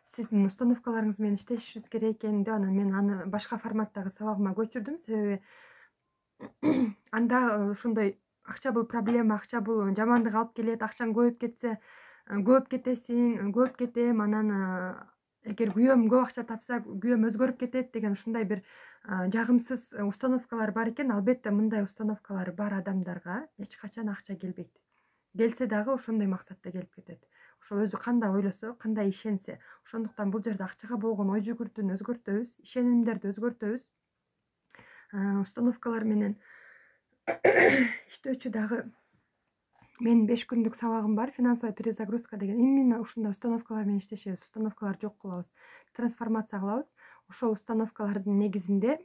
сиздин установкаларыңыз менен иштешибиз керек экен деп, анан мен аны башка форматтагы сабагыма көчүрдүм. Себеби анда ошондой акча бул проблема, акча бул жамандык алып келет, акчаң көбөйүп кетсе көп кетесиң, көп кетем, анан эгер күйөөм көп акча тапса, күйөөм өзгөрүп кетет деген ушундай бир жагымсыз установкалар бар экен. Албетте мындай установкалары бар адамдарга эч качан акча келбейт. Келсе дагы ошондой максатта келип кетет. Ошол өзү кандай ойлосо, кандай ишенсе. Ошондуктан бул жерде акчага болгон ой жүгүртүүнү өзгөртөбүз, ишенимдерди өзгөртөбүз. Установкалар менен иштөөчү дагы менин 5 күндүк сабагым бар, финансовая перезагрузка деген. Именно ушундай установкалар менен иштешебиз. Установкалар жок кылабыз, трансформация кылабыз. Ошол установкалардын негизинде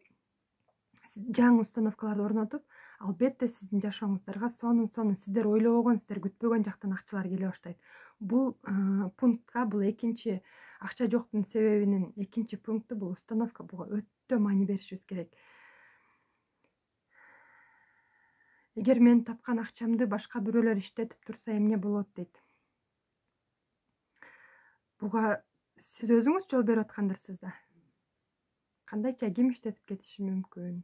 жаңы установкаларды орнотуп, албетте сиздин жашооңуздарга сонун сиздер ойлобогон, сиздер күтпөгөн жактан акчалар келе баштайт. Бул пунктка, бул экинчи акча жоктун себебинин экинчи пункту бул установка. Буга өтө маани беришибиз керек. Эгер мен тапкан акчамды башка бирөөлөр иштетип турса эмне болот дейт. Буга сиз өзүңүз жол берип аткандарсыз да. Кандайча ким иштетип кетиши мүмкүн?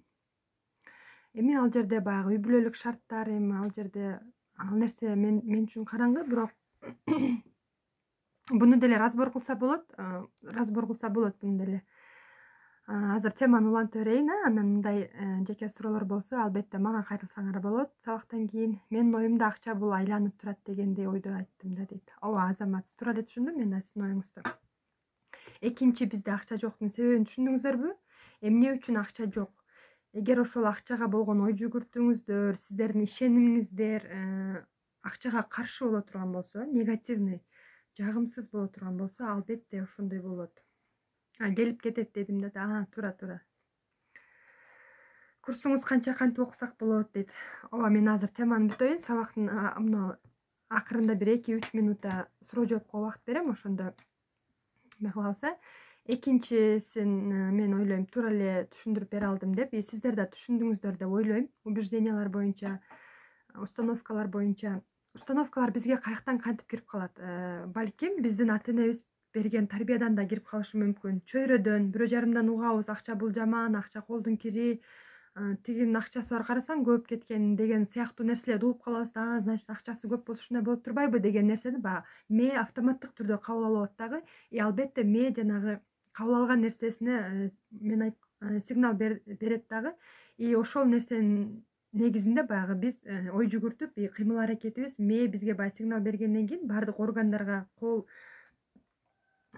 Эми ал жерде баягы үй бүлөлүк шарттар, эми ал жерде ал нерсе мен үчүн караңгы, бирок буну деле разбор кылса болот, буну деле. Азыр теманы улантып берейин, анан мындай жеке суроолор болсо, албетте мага кайрылсаңар болот сабактан кийин. Менин оюмда акча бул айланып турат дегендей ойдо айттым да дейт. Ооба, Азамат, сиз туура эле түшүндүм мен сиздин оюңузду. Экинчи, бизде акча жоктун себебин түшүндүңүздөрбү? Эмне үчүн акча жок? Эгер ошол акчага болгон ой жүгүртүүңүздөр, сиздердин ишенимиңиздер акчага каршы боло турган болсо, негативный, жагымсыз боло турган болсо, албетте ошондой болот. Келип кетет дедим да. Туура. Курсуңуз канча кантип окусак болот дейт. Ооба, мен азыр теманы бүтөйүн. Сабактын мына акырында бир 2-3 минутта суроо жоопко убакыт берем. Ошондо эмне кылабыз? Экинчисин мен ойлойм туура эле түшүндүрүп бере алдым деп. Сиздер да түшүндүңүздөр деп ойлойм. Убеждениялар боюнча, установкалар боюнча. Установкалар бизге каяктан кантип кирип калат? Балким биздин ата-энебиз берген тарбиядан да кирип калышы мүмкүн. Чөйрөдөн, бирөө жарымдан угабыз, акча бул жаман, акча колдун кири, тигинин акчасы бар карасаң көп кеткен деген сыяктуу нерселерди угуп калабыз да, значит акчасы көп болсо ушундай болуп турбайбы деген нерсени баягы мээ автоматтык түрдө кабыл алып алат дагы. Албетте мээ жанагы кабыл алган нерсесине сигнал берет дагы. Ошол нерсенин негизинде баягы биз ой жүгүртүп кыймыл аракетибиз мээ бизге баягы сигнал бергенден кийин баардык органдарга кол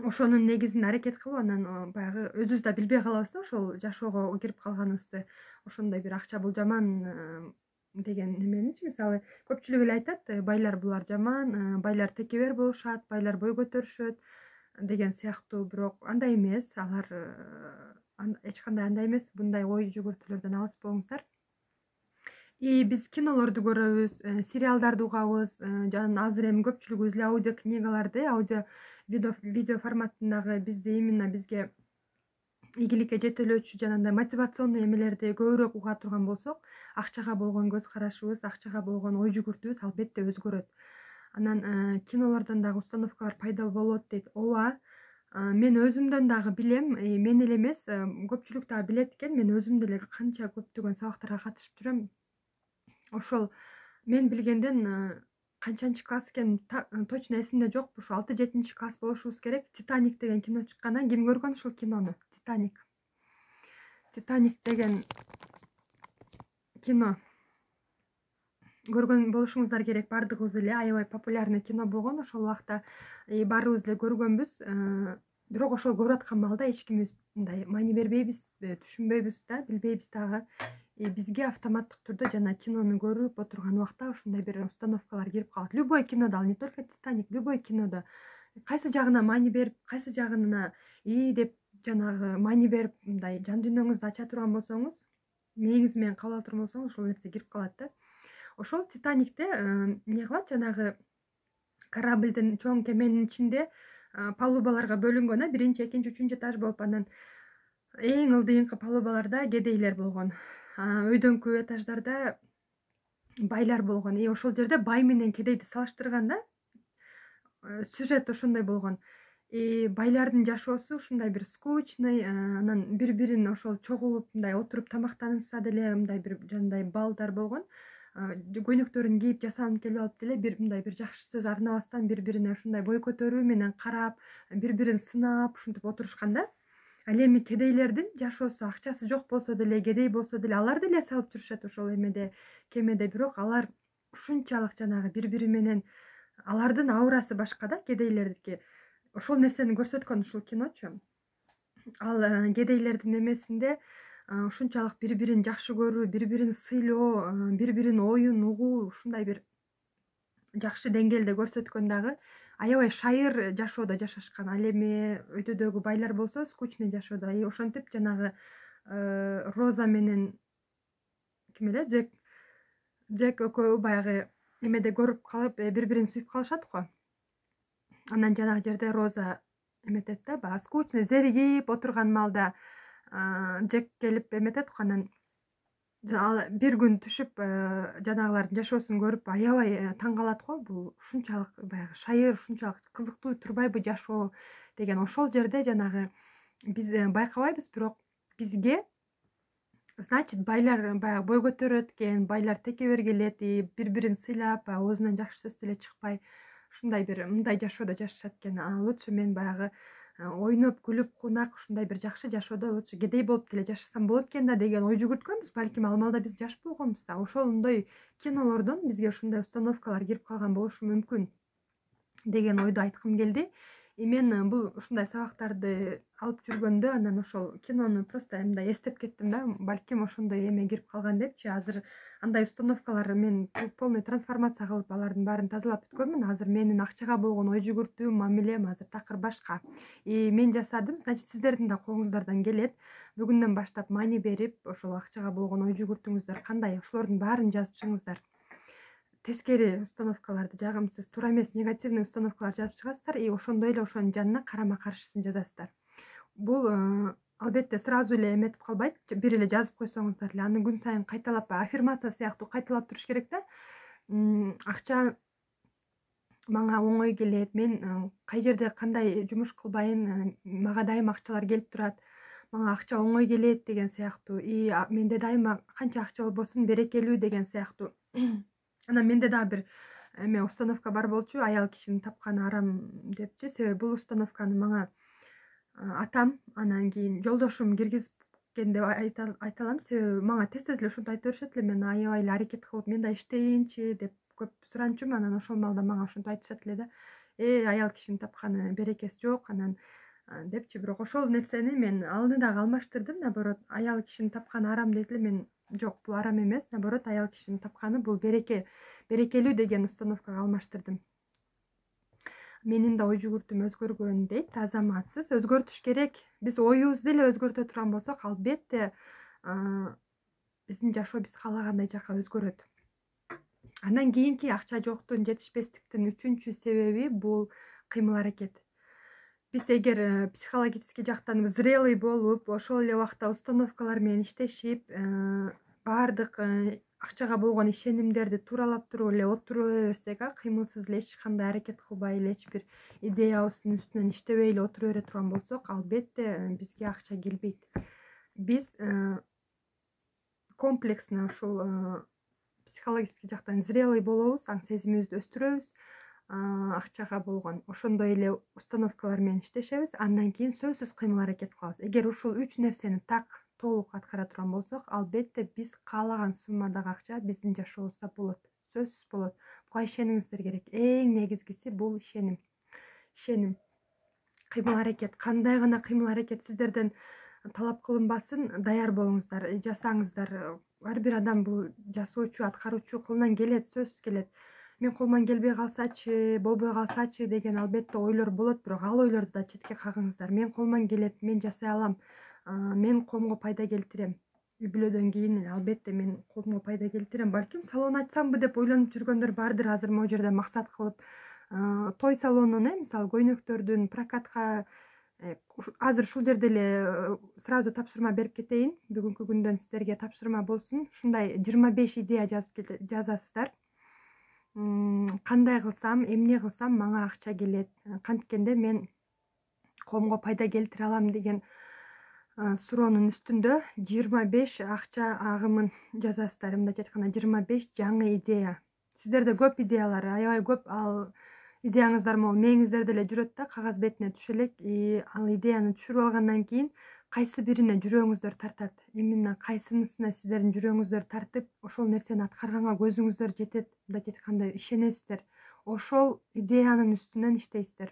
ошонун негизинде аракет кылып анан баягы өзүбүз да билбей калабыз да ошол жашоого кирип калганыбызды. Ошондой бир акча бул жаман деген неменичи, мисалы көпчүлүк эле айтат, байлар булар жаман, байлар текебер болушат, байлар бой көтөрүшөт деген сыяктуу. Бирок андай эмес, алар эч кандай андай эмес. Мындай ой жүгүртүүлөрдөн алыс болуңуздар. Биз кинолорду көрөбүз, сериалдарды угабыз, жана азыр эми көпчүлүгүбүз эле аудио книгаларды, аудио видео форматындагы бизди именно бизге ийгиликке жетелөөчү жанагындай мотивационный эмелерди көбүрөөк уга турган болсок, акчага болгон көз карашыбыз, акчага болгон ой жүгүртүүбүз албетте өзгөрөт. Анан кинолордон дагы установкалар пайда болот дейт. Ооба, мен өзүмдөн дагы билем, мен эле эмес, көпчүлүк дагы билет экен. Мен өзүм деле канча көптөгөн сабактарга катышып жүрөм. Ошол мен билгенден канчанчы класс экенин точно эсимде жок. Ошо 6-7 класс болушубуз керек. Титаник деген кино чыккандан ким көргөн ушул кинону? Титаник деген кино көргөн болушуңуздар керек. Баардыгыбыз эле аябай популярный кино болгон. Ошол убакта баарыбыз эле көргөнбүз. Бирок ошол көрүп аткан маалда эч кимибиз мындай маани бербейбиз, түшүнбөйбүз да, билбейбиз дагы. Бизге автоматтык түрдө жана кинону көрүп отурган убакта ушундай бир установкалар кирип калат. Любой кинодо, ал не только Титаник, любой кинодо кайсы жагына маани берип, кайсы жагына деп жанагы маани берип, мындай жан дүйнөңүздү ача турган болсоңуз, мээңиз менен кабыл ала турган болсоңуз, ошол нерсе кирип калат да. Ошол Титаникте эмне кылат, жанагы корабльдин, чоң кеменин ичинде палубаларга бөлүнгөн, 1-чи, 2-чи, 3-чү этаж болуп, анан эң ылдыйынкы палубаларда кедейлер болгон. Өйдөңкү этаждарда байлар болгон. Ошол жерде бай менен кедейди салыштырганда сюжет ошондой болгон. Байлардын жашоосу ушундай бир скучный, анан бири-бирин ошол чогулуп мындай отуруп тамактанышса деле мындай бир жандай балдар болгон. Көйнөктөрүн кийип жасанып келип алып деле бир мындай бир жакшы сөз арнабастан бири-бирине ушундай бой көтөрүү менен карап, бири-бирин сынап ушинтип отурушканда, ал эми кедейлердин жашоосу, акчасы жок болсо деле, кедей болсо деле, алар деле салып жүрүшөт ошол кемеде, бирок алар ушунчалык жанагы бири-бири менен, алардын аурасы башка да, кедейлердики. Ошол нерсени көрсөткөн ушул киночу. Ал кедейлердин эмесинде ушунчалык бири-бирин жакшы көрүү, бири-бирин сыйлоо, бири-биринин оюн угуу ушундай бир жакшы деңгээлде көрсөткөн дагы. Аябай шайыр жашоодо жашашкан. Ал эми өйдөдөгү байлар болсо скучный жашоодо. Ошентип жанагы Роза менен ким эле, Джек экөө баягы эмеде көрүп калып, бири-бирин сүйүп калышат го. Анан жанагы жерде Роза эметет да, баягы скучный, зеригип отурган маалда Джек келип эметет го. Анан бир күн түшүп жанагылардын жашоосун көрүп аябай таң калат го. Бул ушунчалык баягы шайыр, ушунчалык кызыктуу турбайбы жашоо деген. Ошол жерде жанагы биз байкабайбыз, бирок бизге значит байлар баягы бой көтөрөт экен, байлар текебер келет, бири-бирин сыйлап, оозунан жакшы сөз деле чыкпай ушундай бир мындай жашоодо жашашат экен. Лучше мен баягы ойноп күлүп кунак ушундай бир жакшы жашоодо лучше кедей болуп деле жашасам болот экен да деген ой жүгүрткөнбүз. Балким ал маалда биз жаш болгонбуз да. Ошондой кинолордон бизге ушундай установкалар кирип калган болушу мүмкүн деген ойду айткым келди. Мен бул ушундай сабактарды алып жүргөндө анан ошол кинону просто мындай эстеп кеттим да, балким ошондой эме кирип калган депчи. Азыр андай установкалар мен полный трансформация кылып алардын баарын тазалап бүткөнмүн. Азыр менин акчага болгон ой жүгүртүүм, мамилем азыр такыр башка. Мен жасадым, значит сиздердин да колуңуздардан келет. Бүгүндөн баштап маани берип, ошол акчага болгон ой жүгүртүүңүздөр кандай, ошолордун баарын жазып чыгыңыздар. Тескери установкаларды, жагымсыз, туура эмес, негативный установкаларды жазып чыгасыздар, ошондой эле ошонун жанына карама каршысын жазасыздар. Бул албетте сразу эле эметип калбайт, бир эле жазып койсоңуздар эле, аны күн сайын кайталап, аффирмация сыяктуу кайталап туруш керек да. Акча мага оңой келет, мен кай жерде кандай жумуш кылбайын, мага дайым акчалар келип турат. мага акча оңой келет деген сыяктуу, менде дайыма канча акча болбосун берекелүү деген сыяктуу. Анан менде дагы бир эме установка бар болчу, аял кишинин тапканы арам депчи. Себеби бул установканы мага атам, анан кийин жолдошум киргизген деп айта алам. Себеби мага тез эле ушинтип айта беришет эле, мен аябай эле аракет кылып, мен да иштейинчи деп көп суранчумун. Анан ошол маалда мага ушинтип айтышат эле да. Аял кишинин тапканы берекеси жок, анан депчи. Бирок ошол нерсени мен аны дагы алмаштырдым. Наоборот, аял кишинин тапканы арам дейт эле, мен жок, бул арам эмес. Наоборот, аял кишинин тапканы бул берекелүү деген установкага алмаштырдым. Менин да ой жүгүртүм өзгөргөн дейт Азаматсыз. Өзгөртүш керек. Биз оюбузду эле өзгөртө турган болсок, албетте биздин жашоо биз каалагандай жака өзгөрөт. Андан кийинки акча жоктун, жетишпестиктин үчүнчү себеби бул кыймыл аракет. Биз эгер психологический жактан зрелый болуп, ошол эле убакта установкалар менен иштешип, баардык акчага болгон ишенимдерди тууралап туруп эле отура берсек, кыймылсыз эле эч кандай аракет кылбай эле, эч бир идеябыздын үстүнөн иштебей эле отура бере турган болсок, албетте бизге акча келбейт. Биз комплексно ушул психологический жактан зрелый болобуз, аң сезимибизди өстүрөбүз, акчага болгон ошондой эле установкалар менен иштешебиз. Андан кийин сөзсүз кыймыл аракет кылабыз. Эгер ушул 3 нерсени толук аткара турган болсок, албетте биз каалаган суммадагы акча биздин жашообузда болот. Сөзсүз болот. Буга ишениңиздер керек. Эң негизгиси бул ишеним. Кыймыл аракет, кандай гана кыймыл аракет сиздерден талап кылынбасын, даяр болуңуздар, жасаңыздар. Ар бир адам бул жасоочу, аткаруучу колунан келет, сөзсүз келет. Мен колуман келбей калсачы, болбой калсачы деген албетте ойлор болот, бирок ал ойлорду да четке кагыңыздар. Мен колуман келет, мен жасай алам, мен коомго пайда келтирем. Үй бүлөдөн кийин эле албетте мен коомго пайда келтирем. Балким салон ачсамбы деп ойлонуп жүргөндөр бардыр азыр могу жерде максат кылып. Той салонун, мисалы көйнөктөрдүн прокатка азыр ушул жерде эле сразу тапшырма берип кетейин. Бүгүнкү күндөн сиздерге тапшырма болсун. Ушундай 25 идея жазасыздар. Кандай кылсам, эмне кылсам мага акча келет, канткенде мен коомго пайда келтире алам деген суроонун үстүндө 25 акча агымын жазасыздар. Мындайча айтканда 25 жаңы идея. Сиздерде көп идеялар, аябай көп. Ал идеяңыздар могу мээңиздерде эле жүрөт да, кагаз бетине түшө элек. Ал идеяны түшүрүп алгандан кийин кайсы бирине жүрөгүңүздөр тартат, именно кайсынысына сиздердин жүрөгүңүздөр тартып, ошол нерсени аткарганга көзүңүздөр жетет, мындайча айтканда ишенесиздер. Ошол идеянын үстүнөн иштейсиздер.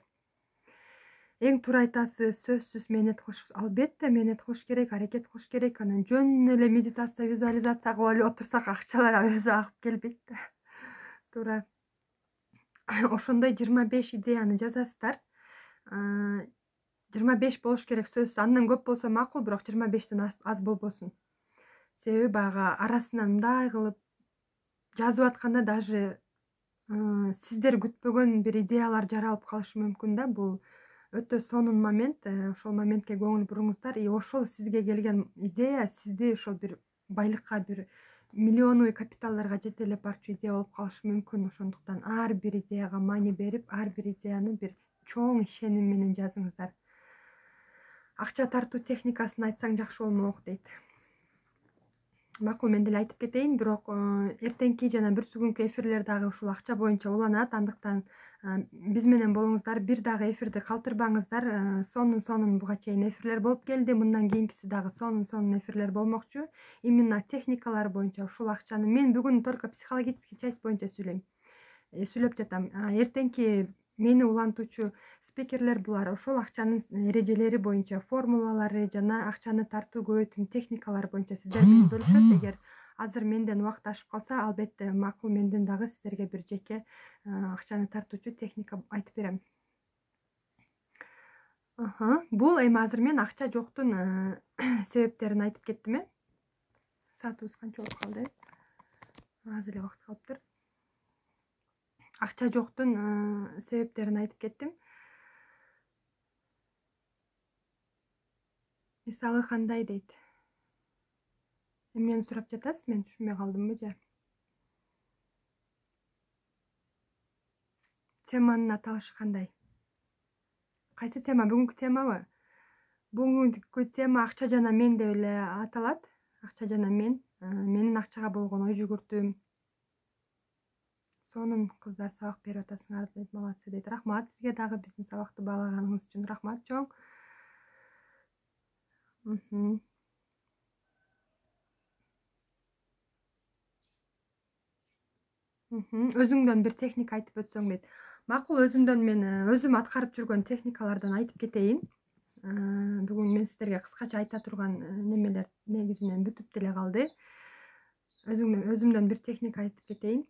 Эң туура айтасыз, сөзсүз мээнет кылыш, албетте мээнет кылыш керек, аракет кылыш керек. Анан жөн эле медитация, визуализация кылып эле отурсак акчалар өзү агып келбейт да. Туура. Ошондой 25 идеяны жазасыздар. 25 болуш керек сөзсүз. Андан көп болсо макул, бирок 25тен аз болбосун. Себеби баягы арасынан мындай кылып жазып атканда даже сиздер күтпөгөн бир идеялар жаралып калышы мүмкүн да. Бул өтө сонун момент. Ошол моментке көңүл буруңуздар. Ошол сизге келген идея сизди ошол бир байлыкка, бир миллионный капиталдарга жетелеп барчу идея болуп калышы мүмкүн. Ошондуктан ар бир идеяга маани берип, ар бир идеяны бир чоң ишеним менен жазыңыздар. Акча тартуу техникасын айтсаң жакшы болмок дейт. Макул, мен деле айтып кетейин, бирок эртеңки жана бүрсүгүнкү эфирлер дагы ушул акча боюнча уланат. Андыктан биз менен болуңуздар, бир дагы эфирди калтырбаңыздар. Сонун буга чейин эфирлер болуп келди. Мындан кийинкиси дагы сонун эфирлер болмокчу. Именно техникалар боюнча ушул акчаны мен бүгүн только психологический часть боюнча сүйлөп жатам. Эртеңки мени улантуучу спикерлер булар ошол акчанын эрежелери боюнча, формулалары жана акчаны тартуу көбөйтүүнүн техникалары боюнча сиздер менен бөлүшөт. Эгер азыр менден убакыт ашып калса, албетте макул, менден дагы сиздерге бир жеке акчаны тартуучу техника айтып берем. Бул эми азыр мен акча жоктун себептерин айтып кеттим. Саатыбыз канча болуп калды? Аз эле убакыт калыптыр. Акча жоктун себептерин айтып кеттим. Мисалы кандай дейт? Эмнени сурап жатасыз? Мен түшүнбөй калдымбы же? Теманын аталышы кандай? Кайсы тема? Бүгүнкү темабы? Бүгүнкү тема акча жана мен деп эле аталат. Акча жана мен. Менин акчага болгон ой жүгүртүүм. Сонун кыздар сабак берип атасыңар дейт. Молодцы дейт. Рахмат сизге дагы биздин сабакты баалаганыңыз үчүн. Рахмат чоң. Өзүңдөн бир техника айтып өтсөң дейт. Макул, өзүмдөн мен өзүм аткарып жүргөн техникалардан айтып кетейин. Бүгүн мен сиздерге кыскача айта турган немелер негизинен бүтүп деле калды. Өзүмдөн бир техника айтып кетейин.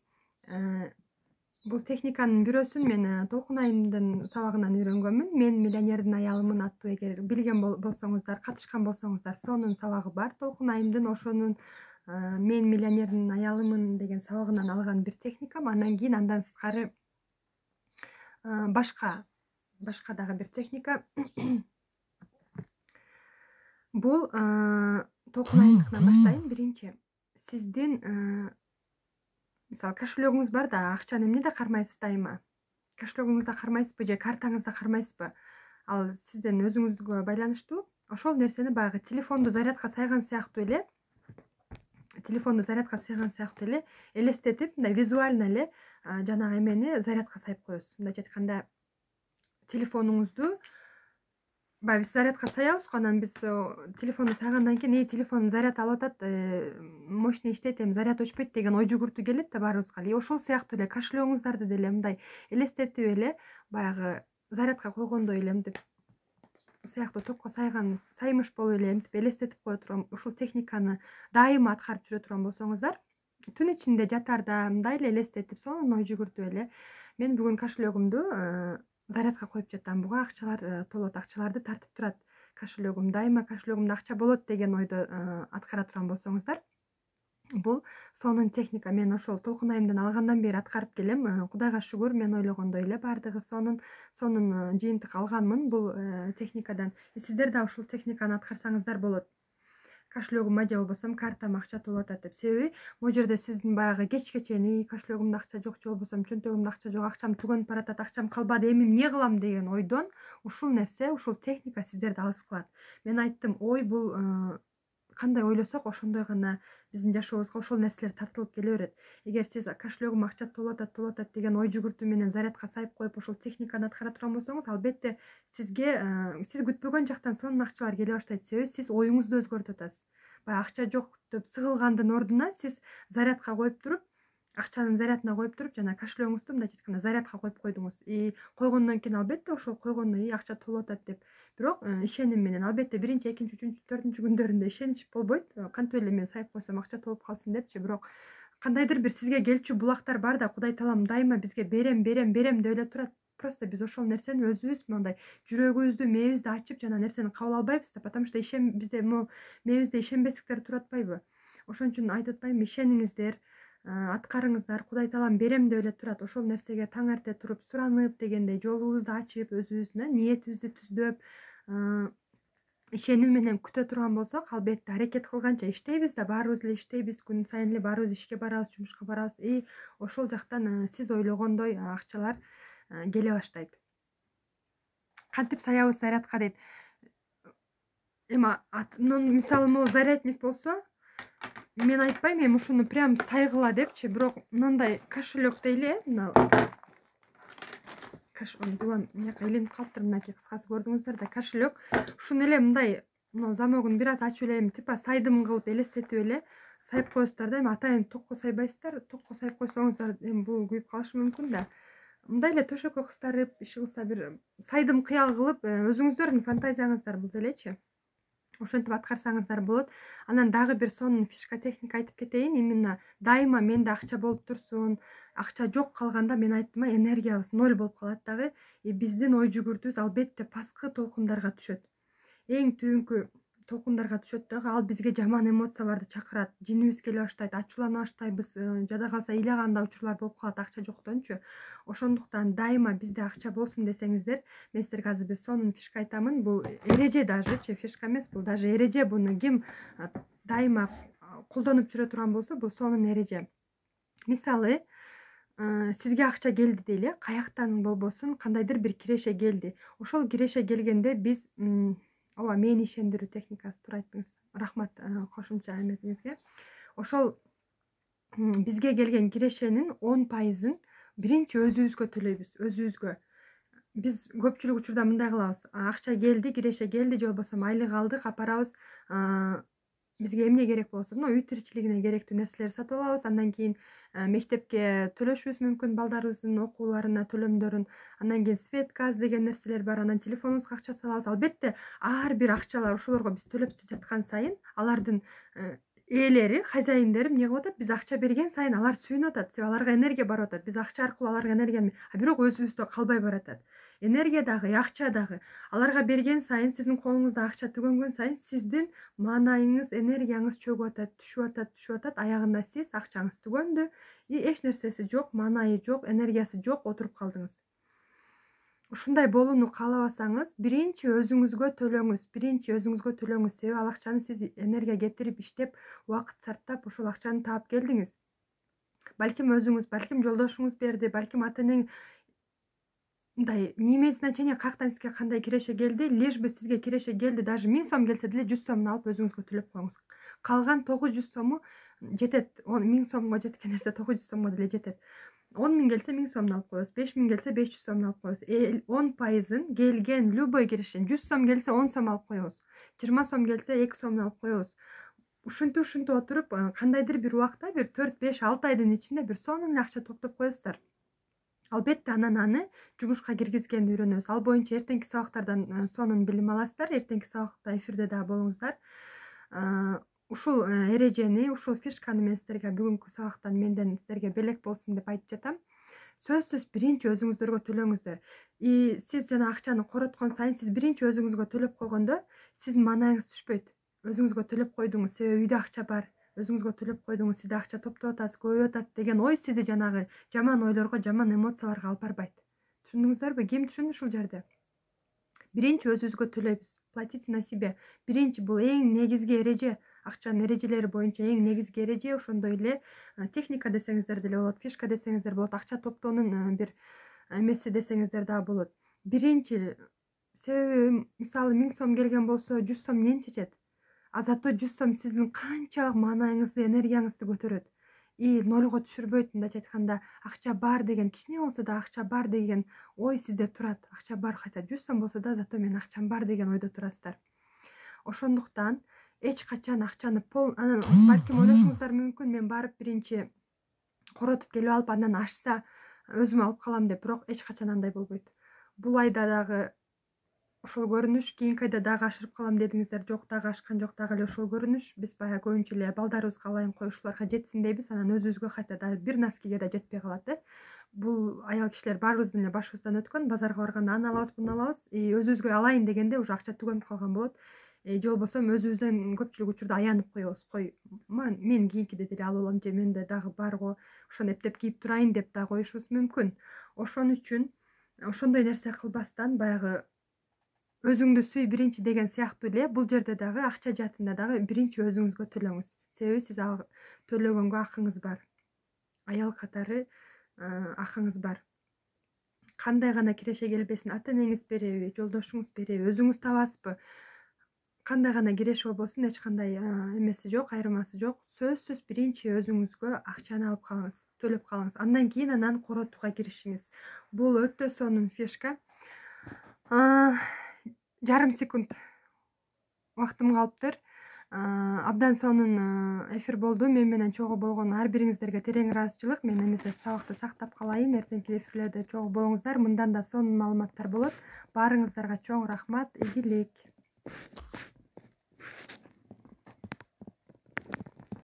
Бул техниканын бирөөсүн мен Толкун Айымдын сабагынан үйрөнгөнмүн. Мен миллионердин аялымын аттуу, эгер билген болсоңуздар, катышкан болсоңуздар, сонун сабагы бар. Толкун Айымдын ошонун мен миллионердин аялымын деген сабагынан алган бир техникам. Андан кийин андан сырткары башка дагы бир техника. Бул Толкун Айымдыкынан баштайын. Биринчи, сиздин мисалы кошелегиңиз бар да, акчаны эмнеде кармайсыз дайыма? Кошелегиңизде кармайсызбы же картаңызда кармайсызбы? Ал сиздин өзүңүзгө байланыштуу. Ошол нерсени баягы телефонду зарядка сайган сыяктуу эле элестетип, мындай визуально эле жанагы эмени зарядка сайып коесуз. Мындайча айтканда, телефонуңузду баягы биз зарядка саябызго, анан биз телефонду сайгандан кийин телефон заряд алып атат, мощный иштейт, эми заряд өчпөйт деген ой жүгүртүү келет да баарыбызга. Ошол сыяктуу эле кошелегиңиздарды деле мындай элестетип эле баягы зарядка койгондой эле мынтип сыяктуу токко саймыш болуп эле мынтип элестетип кое турган ушул техниканы дайыма аткарып жүрө турган болсоңуздар, түн ичинде жатарда мындай эле элестетип сонун ой жүгүртүп эле мен бүгүн кошелегимду зарядка коюп жатам, буга акчалар толот, акчаларды тартып турат кошелегим, дайыма кошелегимде акча болот деген ойду аткара турган болсоңуздар, бул сонун техника. Мен ошол Толкун Айымдан алгандан бери аткарып келем. Кудайга шүгүр, мен ойлогондой эле баардыгы сонун жыйынтык алганмын бул техникадан. Сиздер да ушул техниканы аткарсаңыздар болот. Кошелегиме же болбосо картама акча толуп атат деп. Себеби могу жерде сиздин баягы кечке чейин кошелегимде акча жок, же болбосо чөнтөгүмдө акча жок, акчам түгөнүп баратат, акчам калбады, эми эмне кылам деген ойдон ушул нерсе, ушул техника сиздерди алыс кылат. Мен айттым, ой бул кандай ойлосок ошондой гана биздин жашообузга ошол нерселер тартылып келе берет. Эгер сиз кошелегиме акча толуп атат деген ой жүгүртүү менен зарядка сайып коюп ошол техниканы аткара турган болсоңуз, албетте сизге сиз күтпөгөн жактан сонун акчалар келе баштайт. Себеби сиз оюңузду өзгөртүп атасыз. Баягы акча жок деп сыгылгандын ордуна сиз зарядка коюп туруп, акчанын зарядына коюп туруп, жана кошелегиңизди мындайча айтканда зарядка коюп койдуңуз. Койгондон кийин албетте ошол койгондо акча толуп атат деп, бирок ишеним менен, албетте биринчи, экинчи, үчүнчү, төртүнчү күндөрүндө ишенич болбойт. Кантип эле мен сайып койсом акча толуп калсын депчи, бирок кандайдыр бир сизге келчү булактар бар да, Кудай таалам дайыма бизге берем деп эле турат. Просто биз ошол нерсени өзүбүз мындай жүрөгүбүздү, мээбизди ачып жана нерсени кабыл албайбыз да, потому что бизде мээбизде ишенбестиктер турат атпайбы? Ошон үчүн айтып атпаймынбы, ишениңиздер, аткарыңыздар, Кудай таалам берем деп эле турат. Ошол нерсеге таң эрте туруп, суранып дегендей жолубузду ачып, өзүбүздүн ниетибизди түздөп, ишенүү менен күтө турган болсок, албетте аракет кылганча иштейбиз да, баарыбыз эле иштейбиз, күн сайын эле баарыбыз ишке барабыз, жумушка барабыз. Ошол жактан сиз ойлогондой акчалар келе баштайт. Кантип саябыз зарядка дейт. Эми мисалы могу зарядник болсо, мен айтпайм эми ушуну прям сайгыла депчи, бирок мындай кошелек дейли, мына бүгүн мыяка илинип калыптыр, мынакей кыскасы көрдүңүздөр да, кошелек. Ушуну эле мындай замогун бир аз ачып эле типа сайдым кылып элестетип эле сайып коесуздар да. Эми атайын токко сайбайсыздар, токко сайып койсоңуздар эми бул күйүп калышы мүмкүн да. Мындай эле төшөккө кыстырып, иши кылса бир сайдым кыял кылып, өзүңүздөрдүн фантазияңыздар бул делечи. Ошентип аткарсаңыздар болот. Анан дагы бир сонун фишка техника айтып кетейин. Именно дайыма менде акча болуп турсун, акча жок калганда мен айттым, энергиябыз ноль болуп калат дагы. Биздин ой жүгүртүүбүз албетте пасткы толкундарга түшөт. Эң түбүнкү толкундарга түшөт дагы. Ал бизге жаман эмоцияларды чакырат. Жинибиз келе баштайт, ачуулана баштайбыз, жада калса ыйлаган да учурлар болуп калат акча жоктончу. Ошондуктан дайыма бизде акча болсун десеңиздер, мен сиздерге азыр бир сонун фишка айтамын. Бул эреже, дажечи фишка эмес, бул даже эреже. Буну ким дайыма колдонуп жүрө турган болсо, бул сонун эреже. Мисалы, сизге акча келди дейли, каяктан болбосун, кандайдыр бир киреше келди. Ошол киреше келгенде биз ооба, мени ишендирүү техникасы, туура айттыңыз. Рахмат кошумча эметиңизге. Ошол бизге келген кирешенин 10%-ын биринчи өзүбүзгө төлөйбүз, өзүбүзгө. Биз көпчүлүк учурда мындай кылабыз: акча келди, киреше келди, же болбосо айлык алдык, апарабыз. Бизге эмне керек болсо, үй тиричилигине керектүү нерселерди сатып алабыз. Андан кийин мектепке төлөшүбүз мүмкүн, балдарыбыздын окууларына төлөмдөрүн. Андан кийин свет, газ деген нерселер бар. Анан телефонубузга акча салабыз. Албетте, ар бир акчалар ошолорго биз төлөп жаткан сайын алардын ээлери, хозяиндери эмне кылып атат? Биз акча берген сайын алар сүйүнүп атат. Себеби аларга энергия барып атат. Биз акча аркылуу аларга энергияны, бирок өзүбүздө калбай баратат. Энергия дагы, акча дагы. Аларга берген сайын, сиздин колуңузда акча түгөнгөн сайын, сиздин маанайыңыз, энергияңыз чөгүп атат, түшүп атат. Аягында сиз акчаңыз түгөндү, эч нерсеси жок, маанайы жок, энергиясы жок, отуруп калдыңыз. Ушундай болууну каалабасаңыз, биринчи өзүңүзгө төлөңүз. Себеби ал акчаны сиз энергия кетирип, иштеп, убакыт сарптап, ошол акчаны таап келдиңиз. Балким өзүңүз, балким жолдошуңуз берди, балким ата-энең мындай не имеет значения, каяктан сизге кандай киреше келди, лишь бы сизге киреше келди, даже 1000 сом келсе деле 100 сомун алып өзүңүзгө төлөп коюңуз. Калган 900 сому жетет. 1000 сомго жеткен нерсе 900 сомго деле жетет. 10 000 келсе 1000 сомун алып коебуз, 5 000 келсе 500 сомун алып коебуз. 10%-ын келген любой кирешен 100 сом келсе 10 сом алып коебуз. 20 сом келсе 2 сомун алып коебуз. Ушинтип отуруп, кандайдыр бир убакта, бир 4-5-6 айдын ичинде бир сонун акча топтоп коесуздар. Албетте, анан аны жумушка киргизгенди үйрөнөбүз. Ал боюнча эртеңки сабактардан сонун билим аласыздар. Эртеңки сабакта эфирде дагы болуңуздар. Ушул эрежени, ушул фишканы мен сиздерге бүгүнкү сабактан менден сиздерге белек болсун деп айтып жатам. Сөзсүз биринчи өзүңүздөргө төлөңүздөр. Сиз жана акчаны короткон сайын, сиз биринчи өзүңүзгө төлөп койгондо, сиздин маанайыңыз түшпөйт. Өзүңүзгө төлөп койдуңуз, себеби үйдө акча бар. Өзүңүзгө төлөп койдуңуз, сизде акча топтоп атасыз, көбөйүп атат деген ой сизди жанагы жаман ойлорго, жаман эмоцияларга алып барбайт. Түшүндүңүздөрбү? Ким түшүндү ушул жерде? Биринчи өзүбүзгө төлөйбүз. Платите на себе. Биринчи бул эң негизги эреже. Акчанын эрежелери боюнча эң негизги эреже. Ошондой эле техника десеңиздер деле болот, фишка десеңиздер болот, акча топтоонун бир эмеси десеңиздер дагы болот. Биринчи, себеби мисалы 1000 сом келген болсо 100 сом эмнени чечет? А зато 100 сом сиздин канчалык маанайыңызды, энергияңызды көтөрөт. Нольго түшүрбөйт, мындайча айтканда, акча бар деген, кичине болсо да акча бар деген ой сизде турат. Акча бар, кайса 100 сом болсо да, зато менин акчам бар деген ойдо турасыздар. Ошондуктан эч качан акчаны балким ойлошуңуздар мүмкүн, мен барып биринчи коротуп келип алып, андан ашса өзүм алып калам деп, бирок эч качан андай болбойт. Бул айда дагы ошол көрүнүш, кийинки айда дагы ашырып калам дедиңиздер, жок, дагы ашкан жок, дагы эле ошол көрүнүш. Биз баягы көбүнчө эле балдарыбызга алайын кой, ушуларга жетсин дейбиз, анан өзүбүзгө кайта дагы бир носкиге да жетпей калат. Бул аял кишилер баарыбыздын эле башыбыздан өткөн. Базарга барганда аны алабыз, буну алабыз. Өзүбүзгө алайын дегенде уже акча түгөнүп калган болот. Же болбосо өзүбүздөн көпчүлүк учурда аянып коебуз. Кой, мен кийинкиде деле алып алам, же менде дагы бар го, ошону эптеп кийип турайын деп да коюшубуз мүмкүн. Ошон үчүн ошондой нерсе кылбастан, баягы өзүңдү сүй биринчи деген сыяктуу эле бул жерде дагы акча жаатында дагы биринчи өзүңүзгө төлөңүз. Себеби сиз ал төлөгөнгө акыңыз бар. Аял катары акыңыз бар. Кандай гана киреше келбесин, ата-энеңиз береби, жолдошуңуз береби, өзүңүз табасызбы? Кандай гана киреше болбосун, эч кандай эмеси жок, айырмасы жок. Сөзсүз биринчи өзүңүзгө акчаны алып калыңыз, төлөп калыңыз. Андан кийин анан коротууга киришиңиз. Бул өтө сонун фишка. Жарым секунд убактым калыптыр. Абдан сонун эфир болду. Мен менен чогуу болгон ар бириңиздерге терең ыраазычылык. Мен эмесе сабакты сактап калайын. Эртеңки эфирлерде чогуу болуңуздар. Мындан да сонун маалыматтар болот. Баарыңыздарга чоң рахмат. Ийгилик.